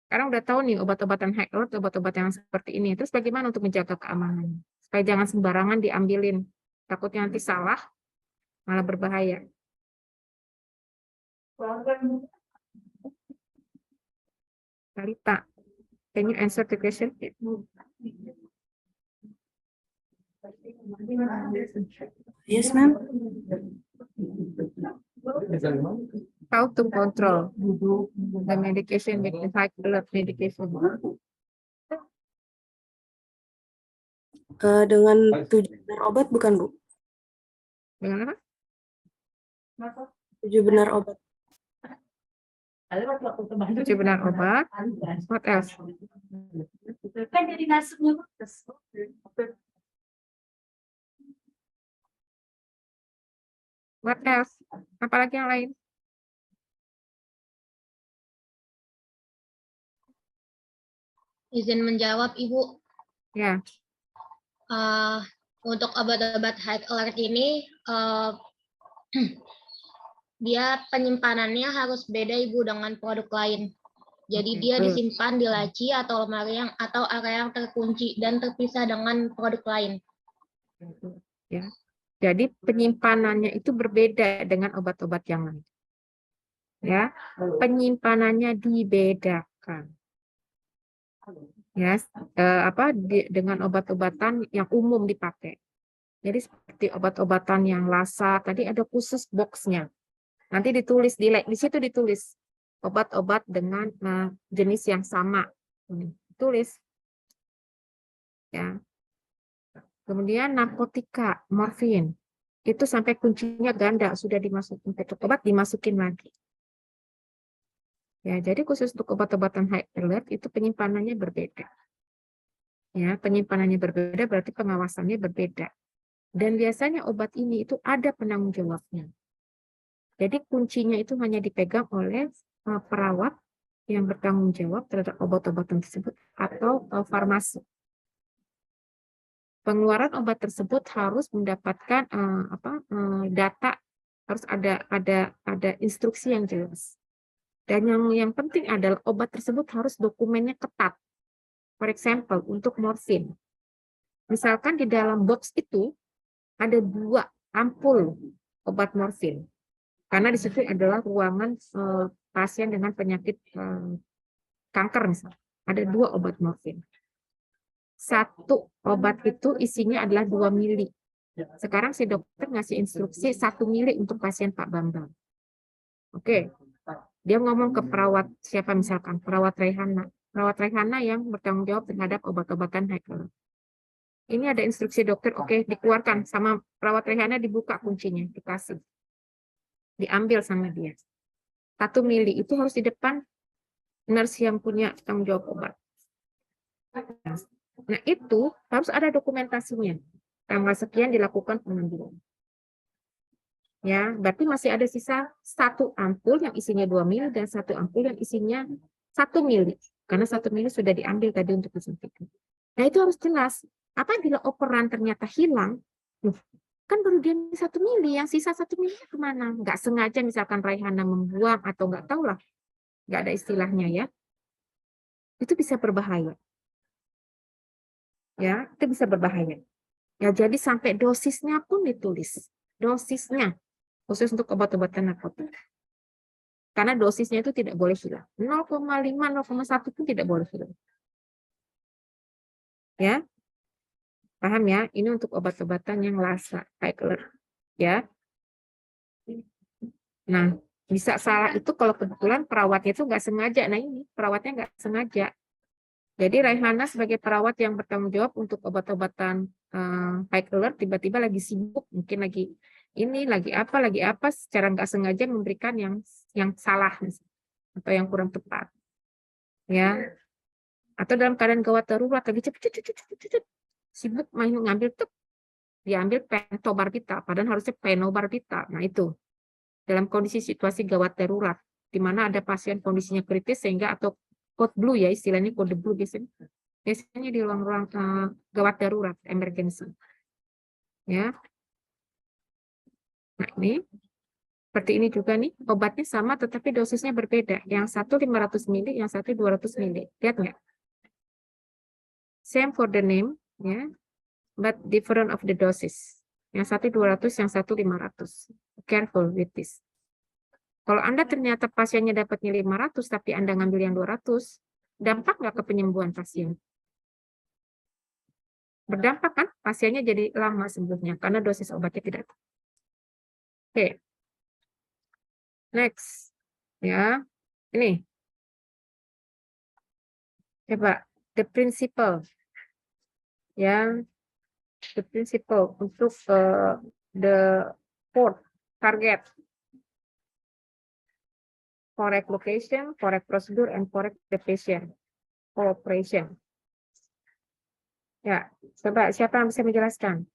Sekarang udah tahu nih obat-obatan high alert, obat-obatan yang seperti ini. Terus bagaimana untuk menjaga keamanan? Supaya jangan sembarangan diambilin. Takutnya nanti salah, malah berbahaya. Kalita, can you answer the question? Yes, ma'am. How to control the medication with the high alert medication? Dengan 7 benar obat bukan, Bu? Dengan apa? 7 benar obat. 7 benar obat. What else? What else? Apalagi yang lain? Izin menjawab, Ibu. Ya. Untuk obat-obat high alert ini, dia penyimpanannya harus beda, Ibu, dengan produk lain. Jadi Oke, dia good. disimpan di laci atau lemari atau area yang terkunci dan terpisah dengan produk lain. Ya. Jadi penyimpanannya itu berbeda dengan obat-obat yang lain. Ya, penyimpanannya dibedakan. Ya, dengan obat-obatan yang umum dipakai. Jadi seperti obat-obatan yang lasa, tadi ada khusus boxnya. Nanti ditulis di situ ditulis obat-obat dengan jenis yang sama. Tulis. Ya. Kemudian narkotika, morfin. Itu sampai kuncinya ganda, sudah dimasukin ke obat, dimasukin lagi. Ya, jadi khusus untuk obat-obatan high alert itu penyimpanannya berbeda. Ya, penyimpanannya berbeda berarti pengawasannya berbeda. Dan biasanya obat ini itu ada penanggung jawabnya. Jadi kuncinya itu hanya dipegang oleh perawat yang bertanggung jawab terhadap obat-obatan tersebut atau farmasi. Pengeluaran obat tersebut harus mendapatkan data, harus ada instruksi yang jelas. Dan yang penting adalah obat tersebut harus dokumennya ketat. For example, untuk morfin. Misalkan di dalam box itu ada 2 ampul obat morfin. Karena di situ adalah ruangan pasien dengan penyakit kanker misalnya. Ada 2 obat morfin. 1 obat itu isinya adalah 2 mili. Sekarang si dokter ngasih instruksi 1 mili untuk pasien Pak Bambang. Oke. Dia ngomong ke perawat siapa misalkan, perawat Rehana. Perawat Rehana yang bertanggung jawab terhadap obat-obatan high alert. Ini ada instruksi dokter, oke, dikeluarkan sama perawat Rehana, dibuka kuncinya, dikasih. Diambil sama dia. 1 mili itu harus di depan nurse yang punya tanggung jawab obat. Nah, itu harus ada dokumentasinya. Tanggal sekian dilakukan pengambilan. Ya, berarti masih ada sisa 1 ampul yang isinya 2 mili dan 1 ampul yang isinya 1 mili. Karena 1 mili sudah diambil tadi untuk disuntikan. Nah, itu harus jelas. Apabila operan ternyata hilang, kan baru dia 1 mili, yang sisa 1 mili kemana? Nggak sengaja misalkan Raihana membuang atau nggak tahu lah. Nggak ada istilahnya ya. Itu bisa berbahaya. Ya, itu bisa berbahaya. Ya, jadi sampai dosisnya pun ditulis. Dosisnya. Khusus untuk obat-obatan narkotika. Karena dosisnya itu tidak boleh hilang. 0,5, 0,1 pun tidak boleh hilang. Ya. Paham ya? Ini untuk obat-obatan yang lasa, high alert. Ya. Nah, bisa salah itu kalau kebetulan perawatnya itu nggak sengaja. Nah, ini perawatnya nggak sengaja. Jadi Raihana sebagai perawat yang bertanggung jawab untuk obat-obatan high alert tiba-tiba lagi sibuk, mungkin lagi apa, secara nggak sengaja memberikan yang salah atau yang kurang tepat, ya. Atau dalam keadaan gawat darurat lagi cepet, sibuk main ngambil diambil pentobarbital, padahal harusnya penobarbital. Nah itu dalam kondisi situasi gawat darurat, di mana ada pasien kondisinya kritis sehingga atau code blue ya istilahnya kode blue biasanya di ruang-ruang gawat darurat, emergency, ya. Nah, ini seperti ini juga nih, obatnya sama tetapi dosisnya berbeda. Yang satu 500 mili, yang satu 200 mili. Lihat nggak? Same for the name, ya, but different of the doses. Yang satu 200, yang satu 500. Careful with this. Kalau Anda ternyata pasiennya dapatnya 500, tapi Anda ngambil yang 200, dampak nggak ke penyembuhan pasien? Berdampak kan? Pasiennya jadi lama sembuhnya, karena dosis obatnya tidak. Oke. Next. Ya, ini. Coba, the principle. Ya, the principle untuk the fourth target. Correct location, correct procedure, and correct the patient. Cooperation. Ya, coba siapa yang bisa menjelaskan?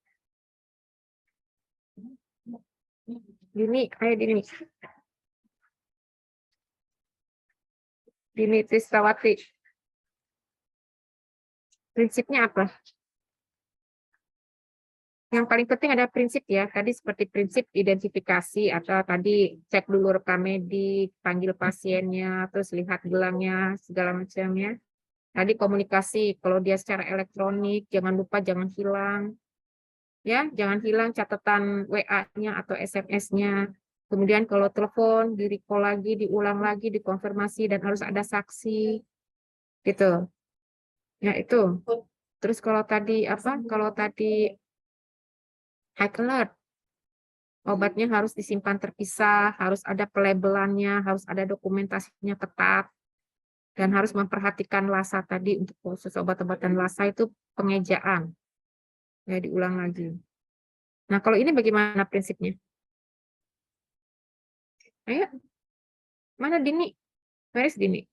Dini, ayo Dini. Dini Trisawati. Prinsipnya apa? Yang paling penting ada prinsip ya, tadi seperti prinsip identifikasi atau tadi cek dulu rekam medik, panggil pasiennya, terus lihat gelangnya, segala macamnya. Tadi komunikasi, kalau dia secara elektronik, jangan lupa jangan hilang. Ya, jangan hilang catatan WA-nya atau SMS-nya. Kemudian kalau telepon, di-recall lagi, diulang lagi, dikonfirmasi, dan harus ada saksi. Gitu. Ya, itu. Terus kalau tadi apa? Kalau tadi high alert, obatnya harus disimpan terpisah, harus ada pelabelannya, harus ada dokumentasinya ketat, dan harus memperhatikan LASA tadi untuk khusus obat-obatan LASA itu pengejaan. Ya, diulang lagi. Nah, kalau ini bagaimana prinsipnya? Ayo, mana Dini? Where's Dini?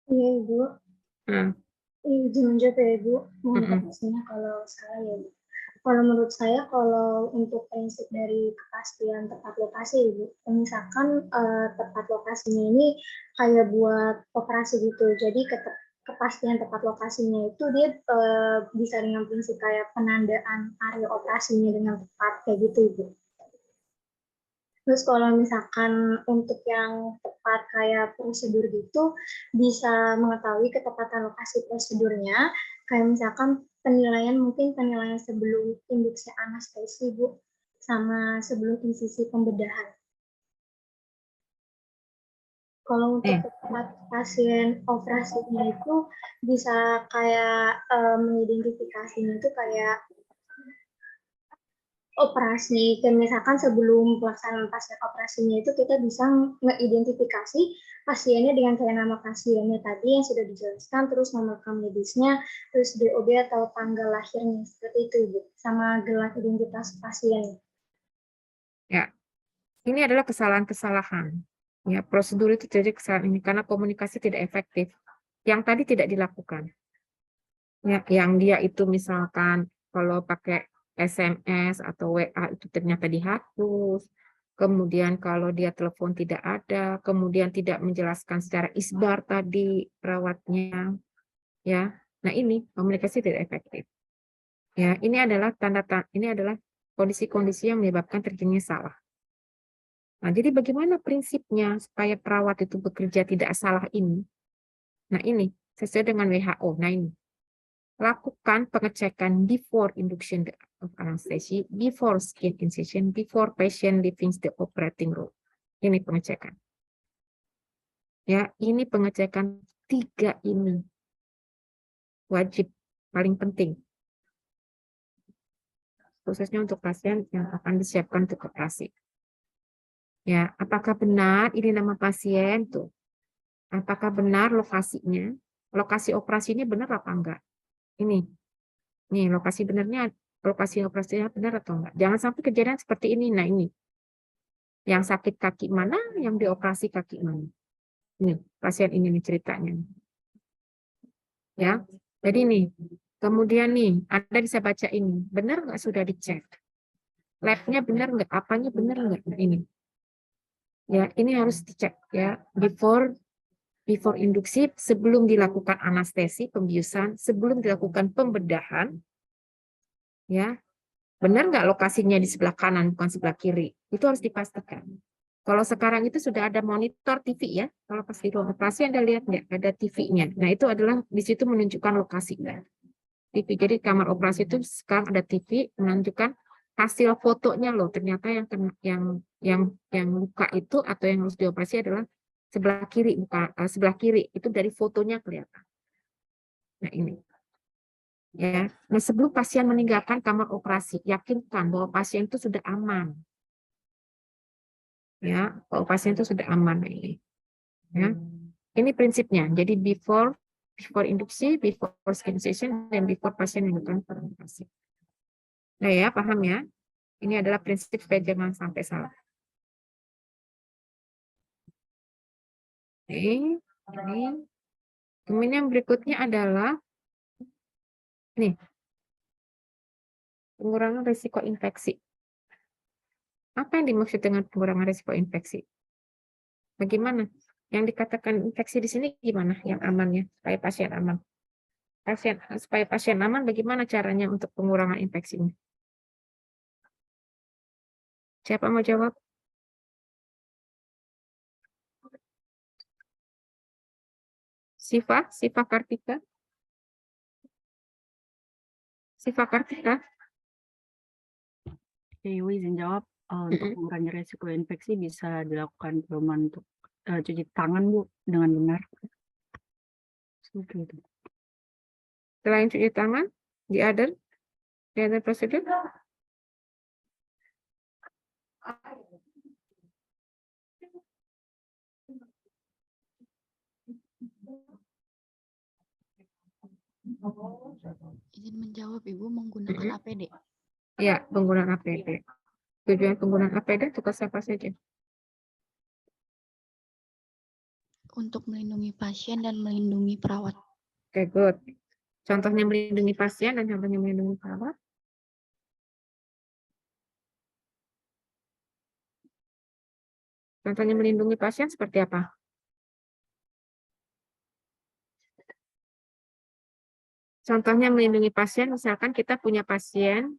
Iya, Ibu. Nah, Izin menjawab ya, Ibu. Mohon mm-mm. koreksinya kalau salah ya, Bu. Kalau menurut saya, kalau untuk prinsip dari kepastian tepat lokasi, Ibu, misalkan tepat lokasinya ini kayak buat operasi gitu. Jadi kepastian tepat lokasinya itu dia bisa dengan prinsip kayak penandaan area operasinya dengan tepat kayak gitu, Ibu. Terus kalau misalkan untuk yang tepat kayak prosedur gitu, bisa mengetahui ketepatan lokasi prosedurnya, kayak misalkan mungkin penilaian sebelum induksi anestesi, Bu, sama sebelum insisi pembedahan. Kalau untuk tempat pasien operasinya itu bisa kayak mengidentifikasinya itu kayak operasi, kayak misalkan sebelum pelaksanaan pasien operasinya itu kita bisa mengidentifikasi pasiennya dengan kayak nama pasiennya tadi yang sudah dijelaskan, terus nomor rekam medisnya, terus DOB atau tanggal lahirnya, seperti itu Ibu, sama gelar identitas pasien. Ya, ini adalah kesalahan-kesalahan. Ya, prosedur itu terjadi kesalahan ini karena komunikasi tidak efektif. Yang tadi tidak dilakukan. Ya, yang dia itu misalkan kalau pakai SMS atau WA itu ternyata dihapus. Kemudian kalau dia telepon tidak ada, kemudian tidak menjelaskan secara isbar tadi perawatnya. Ya. Nah, ini komunikasi tidak efektif. Ya, ini adalah ini adalah kondisi-kondisi yang menyebabkan terjadinya salah. Nah, jadi bagaimana prinsipnya supaya perawat itu bekerja tidak salah ini? Nah, ini sesuai dengan WHO. Nah, ini. Lakukan pengecekan before induction of anesthesia, before skin incision, before patient leaving the operating room. Ini pengecekan. Ya, ini pengecekan 3 ini. Wajib, paling penting. Khususnya untuk pasien yang akan disiapkan untuk operasi. Ya, apakah benar ini nama pasien tuh? Apakah benar lokasinya? Lokasi operasinya benar apa enggak? Ini. Nih, lokasi operasinya benar atau enggak? Jangan sampai kejadian seperti ini. Nah, ini. Yang sakit kaki mana, yang dioperasi kaki mana. Ini, pasien ini nih ceritanya. Ya. Jadi nih, kemudian nih, Anda bisa baca ini. Benar nggak sudah dicek? Labnya benar nggak? Apanya benar nggak? Nah, ini. Ya, ini harus dicek ya. Before induksi, sebelum dilakukan anestesi, pembiusan, sebelum dilakukan pembedahan, ya, benar nggak lokasinya di sebelah kanan, bukan sebelah kiri? Itu harus dipastikan. Kalau sekarang itu sudah ada monitor TV ya, kalau pas di ruang operasi Anda lihat nggak ada TV-nya. Nah itu adalah di situ menunjukkan lokasinya. TV. Jadi kamar operasi itu sekarang ada TV menunjukkan hasil fotonya loh. Ternyata yang luka itu atau yang harus dioperasi adalah sebelah kiri, bukan sebelah kiri. Itu dari fotonya kelihatan. Nah ini. Ya. Nah sebelum pasien meninggalkan kamar operasi, yakinkan bahwa pasien itu sudah aman. Ya, kalau pasien itu sudah aman ini. Ya. Ini prinsipnya. Jadi before induksi, before skin incision, dan before pasien meninggalkan kamar operasi. Nah ya, paham ya? Ini adalah prinsip supaya jangan sampai salah. Oke, ini. Kemudian yang berikutnya adalah nih, pengurangan risiko infeksi. Apa yang dimaksud dengan pengurangan risiko infeksi? Bagaimana? Yang dikatakan infeksi di sini gimana? Yang amannya, supaya pasien aman. Supaya pasien aman, bagaimana caranya untuk pengurangan infeksinya? Siapa mau jawab? Siva Kartika. Siva Kartika. Ibu izin jawab, untuk mengurangi resiko infeksi bisa dilakukan pedoman untuk cuci tangan, Bu, dengan benar. Seperti itu. Selain cuci tangan, the other procedure? Izin menjawab, Ibu, menggunakan APD. Ya, penggunaan APD. Tujuan penggunaan APD untuk siapa saja? Untuk melindungi pasien dan melindungi perawat. Oke, good. Contohnya melindungi pasien dan contohnya melindungi perawat. Contohnya melindungi pasien seperti apa? Contohnya melindungi pasien, misalkan kita punya pasien,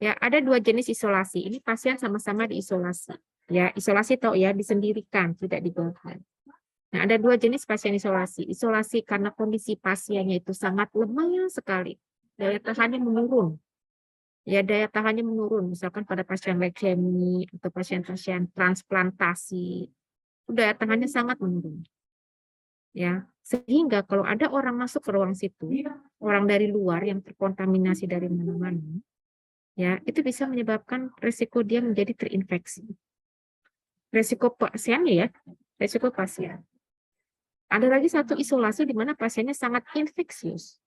ya ada 2 jenis isolasi. Ini pasien sama-sama diisolasi. Ya, isolasi tahu ya, disendirikan, tidak digolongkan. Nah, ada 2 jenis pasien isolasi. Isolasi karena kondisi pasiennya itu sangat lemah sekali. Daya tahannya menurun. Ya, daya tahannya menurun. Misalkan pada pasien leukemi atau pasien-pasien transplantasi, daya tahannya sangat menurun. Ya, sehingga kalau ada orang masuk ke ruang situ, orang dari luar yang terkontaminasi dari mana-mana, ya, itu bisa menyebabkan risiko dia menjadi terinfeksi. Risiko pasiennya ya, risiko pasien. Ada lagi satu isolasi di mana pasiennya sangat infeksius.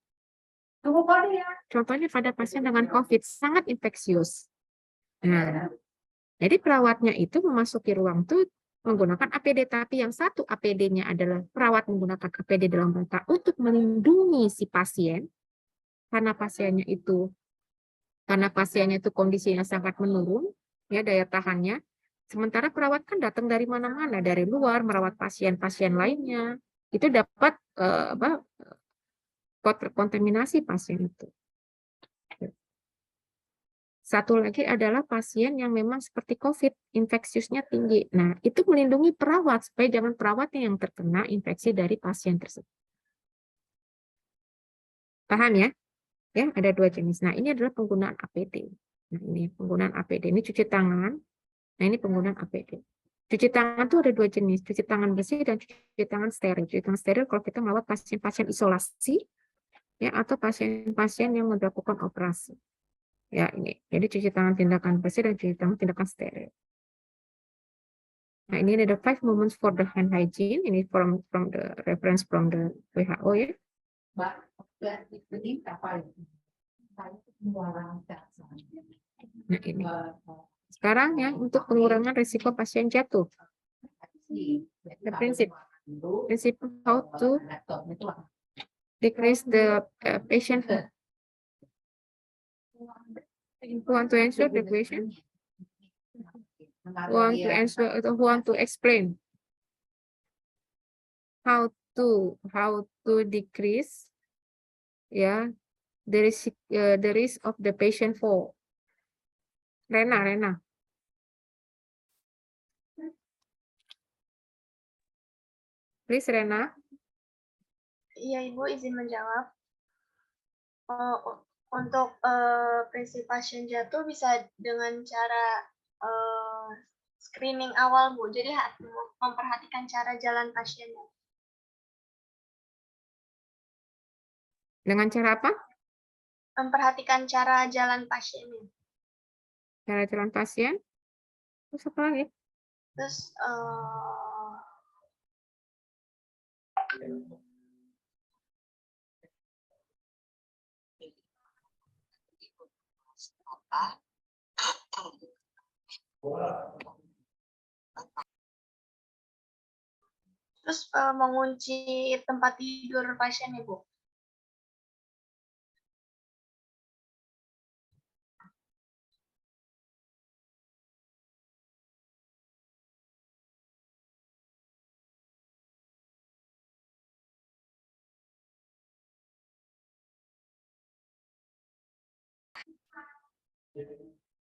Contohnya pada pasien dengan COVID sangat infeksius. Nah, jadi perawatnya itu memasuki ruang itu menggunakan APD, tapi yang satu APD-nya adalah perawat menggunakan APD dalam rangka untuk melindungi si pasien karena pasiennya itu kondisinya sangat menurun, ya daya tahannya. Sementara perawat kan datang dari mana-mana, dari luar merawat pasien-pasien lainnya, itu dapat kontaminasi pasien itu. Satu lagi adalah pasien yang memang seperti COVID, infeksiusnya tinggi. Nah, itu melindungi perawat, supaya jangan perawatnya yang terkena infeksi dari pasien tersebut. Paham ya? Ya, ada 2 jenis. Nah, ini adalah penggunaan APD. Nah, ini penggunaan APD. Ini cuci tangan. Nah, ini penggunaan APD. Cuci tangan itu ada 2 jenis, cuci tangan bersih dan cuci tangan steril. Cuci tangan steril kalau kita merawat pasien-pasien isolasi, ya, atau pasien-pasien yang melakukan operasi. Ya, ini. Jadi cuci tangan tindakan bersih dan cuci tangan tindakan steril. Nah, ini ada 5 moments for the hand hygiene. Ini from the reference from the WHO ya. Nah, ini. Sekarang ya untuk pengurangan risiko pasien jatuh. The principle how to decrease the patient fall. Who want to answer the question? Who want to answer atau who want to explain how to decrease the risk of the patient fall? Rena. Please Rena. Iya, Ibu izin menjawab. Untuk prinsip pasien jatuh bisa dengan cara screening awal, Bu. Jadi memperhatikan cara jalan pasiennya. Dengan cara apa? Memperhatikan cara jalan pasiennya. Cara jalan pasien. Terus apa lagi? Terus mengunci tempat tidur pasien, Ibu.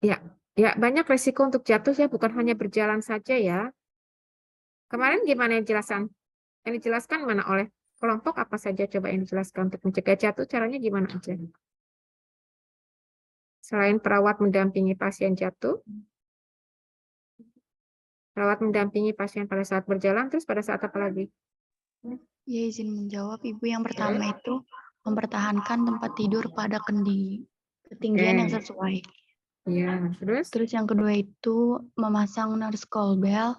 Ya, Ya, banyak resiko untuk jatuh ya, bukan hanya berjalan saja ya. Kemarin gimana yang dijelaskan? Yang dijelaskan mana oleh kelompok apa saja coba yang dijelaskan untuk mencegah jatuh, caranya gimana aja? Selain perawat mendampingi pasien jatuh, perawat mendampingi pasien pada saat berjalan, terus pada saat apa lagi? Ya, izin menjawab, Ibu. Yang pertama itu mempertahankan tempat tidur pada ketinggian yang Oke. sesuai. Ya, terus? Terus yang kedua itu memasang nurse call bell.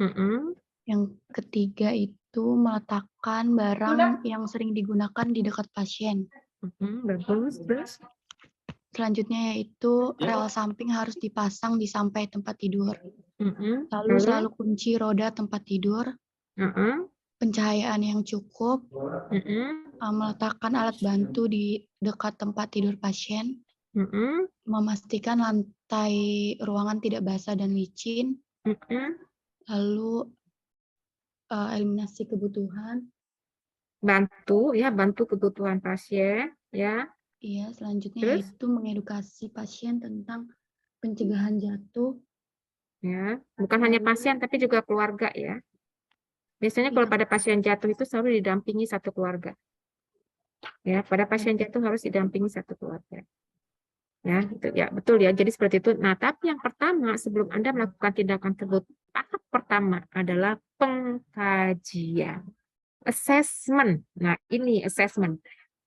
Mm-mm. Yang ketiga itu meletakkan barang yang sering digunakan di dekat pasien. Bagus, terus? Selanjutnya yaitu rel samping harus dipasang di sampai tempat tidur. Lalu Lalu? selalu kunci roda tempat tidur. Pencahayaan yang cukup. Meletakkan alat bantu di dekat tempat tidur pasien. Memastikan lantai ruangan tidak basah dan licin. Lalu eliminasi kebutuhan. Bantu kebutuhan pasien, ya. Iya, selanjutnya Terus? yaitu mengedukasi pasien tentang pencegahan jatuh. Ya, bukan hanya pasien tapi juga keluarga ya. Biasanya kalau pada pasien jatuh itu selalu didampingi satu keluarga. Ya, pada pasien jatuh harus didampingi satu keluarga. Ya, gitu ya, betul ya. Jadi seperti itu. Nah, tapi yang pertama sebelum Anda melakukan tindakan tersebut, tahap pertama adalah pengkajian, assessment. Nah, ini assessment.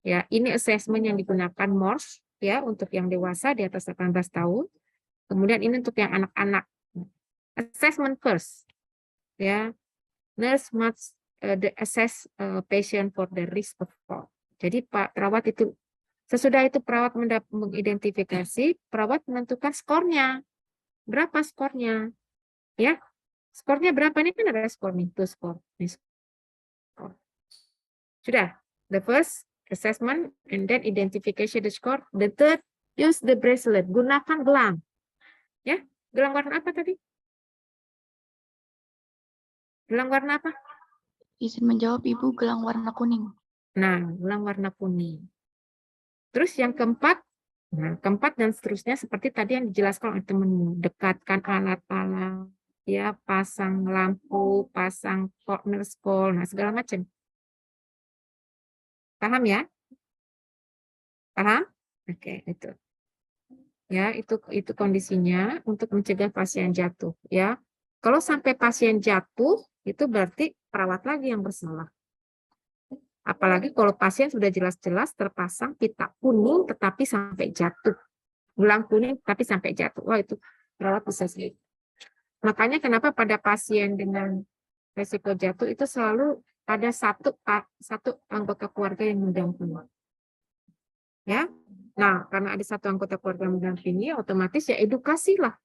Ya, ini assessment yang digunakan Morse ya untuk yang dewasa di atas 18 tahun. Kemudian ini untuk yang anak-anak. Assessment first. Ya. Nurse must assess patient for the risk of fall. Jadi Pak perawat itu sesudah itu perawat mengidentifikasi, perawat menentukan skornya. Berapa skornya? Ya. Skornya berapa? Ini kan ada skor nih, tuh skor. Nih, skor. Sudah. The first assessment and then identification the score. The third, use the bracelet. Gunakan gelang. Ya. Gelang warna apa tadi? Gelang warna apa? Izin menjawab, Ibu, gelang warna kuning. Nah, gelang warna kuning. Terus yang keempat, nah keempat dan seterusnya seperti tadi yang dijelaskan oleh temanmu, dekatkan alat-alat, ya pasang lampu, pasang corner scroll, nah segala macam. Paham ya? Paham? Oke, itu. Ya, itu kondisinya untuk mencegah pasien jatuh, ya. Kalau sampai pasien jatuh, itu berarti perawat lagi yang bersalah. Apalagi kalau pasien sudah jelas-jelas terpasang pita kuning tetapi sampai jatuh. Gelang kuning tapi sampai jatuh. Wah, itu perawat bisa sih. Makanya kenapa pada pasien dengan resiko jatuh itu selalu ada satu anggota keluarga yang mendampingi. Ya. Nah, karena ada satu anggota keluarga yang mendampingi, otomatis ya edukasilah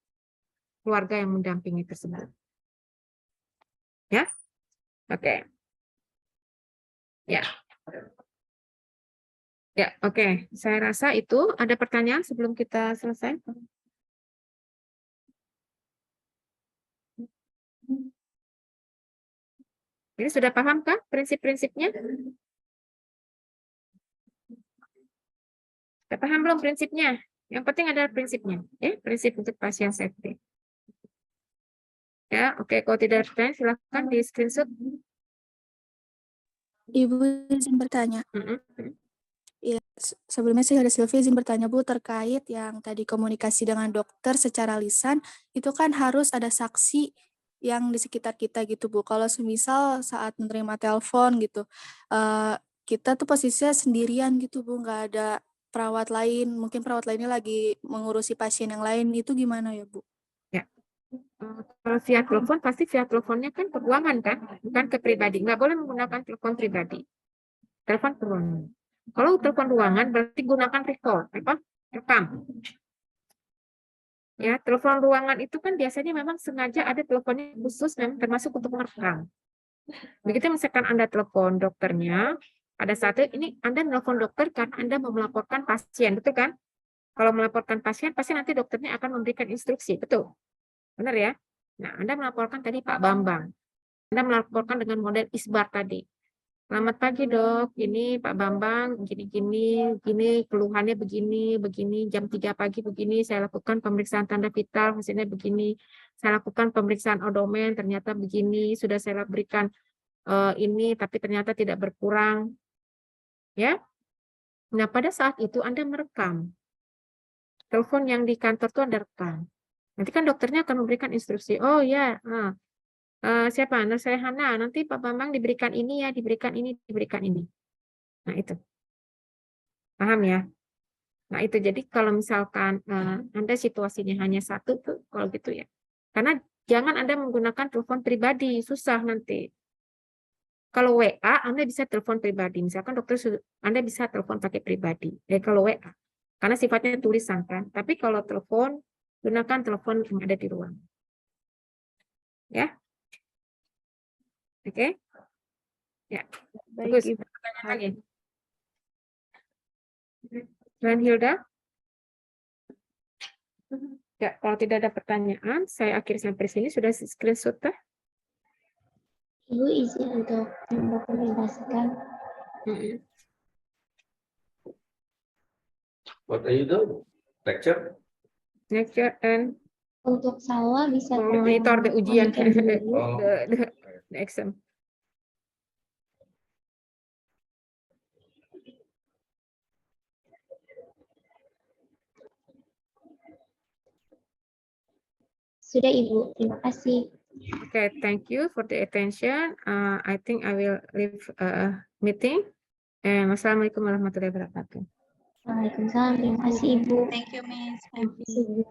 keluarga yang mendampingi tersebut. Ya. Oke. Ya. Ya, oke. Saya rasa itu ada pertanyaan sebelum kita selesai. Ini sudah pahamkah prinsip-prinsipnya? Sudah paham belum prinsipnya? Yang penting adalah prinsipnya, ya, prinsip untuk pasien safety. Ya, oke. Kalau tidak ada pertanyaan, silakan di screenshot. Ibu izin bertanya. Ya, sebelumnya saya ada Sylvie izin bertanya Bu terkait yang tadi komunikasi dengan dokter secara lisan itu kan harus ada saksi yang di sekitar kita gitu Bu. Kalau semisal saat menerima telepon gitu, kita tuh posisinya sendirian gitu Bu, nggak ada perawat lain, mungkin perawat lainnya lagi mengurusi pasien yang lain, itu gimana ya Bu? Ya. Kalau via telepon, pasti via teleponnya kan ke ruangan kan, bukan ke pribadi. Nggak boleh menggunakan telepon pribadi. Telepon ke ruangan. Kalau telepon ruangan berarti gunakan rekam. Ya, telepon ruangan itu kan biasanya memang sengaja ada teleponnya khusus memang termasuk untuk merekam. Begitu misalkan Anda telepon dokternya, pada saat ini Anda telepon dokter karena Anda mau melaporkan pasien, betul kan? Kalau melaporkan pasien, pasti nanti dokternya akan memberikan instruksi, betul? Benar ya? Nah, Anda melaporkan tadi Pak Bambang. Anda melaporkan dengan model isbar tadi. Selamat pagi dok, ini Pak Bambang, gini, keluhannya begini, jam 3 pagi begini, saya lakukan pemeriksaan tanda vital, hasilnya begini, saya lakukan pemeriksaan odomen, ternyata begini, sudah saya berikan ini, tapi ternyata tidak berkurang. Ya, nah pada saat itu Anda merekam. Telepon yang di kantor itu Anda rekam. Nanti kan dokternya akan memberikan instruksi, oh ya, siapa? Nah, saya Hana, nanti Pak Bambang diberikan ini ya, diberikan ini, diberikan ini. Nah itu. Paham ya? Nah itu jadi kalau misalkan Anda situasinya hanya satu tuh kalau gitu ya. Karena jangan Anda menggunakan telepon pribadi, susah nanti. Kalau WA Anda bisa telepon pribadi. Misalkan dokter Anda bisa telepon pakai pribadi. Kalau WA karena sifatnya tulisan kan. Tapi kalau telepon gunakan telepon yang ada di ruang. Ya. Oke. Ya. Bagus. Pertanyaan lagi. Dan Hilda? Ya, kalau tidak ada pertanyaan, saya akhiri sampai sini. Sudah screenshot teh? Ibu izin untuk mendokumentasikan. What are you doing? Lecture? Lecture and Untuk saya bisa monitor the ujian, Oh. the exam. Sudah Ibu, terima kasih. Okay, thank you for the attention. I think I will leave meeting. Wassalamualaikum warahmatullahi wabarakatuh. Waalaikumsalam, terima kasih Ibu. Thank you, Miss. Terima kasih, Ibu.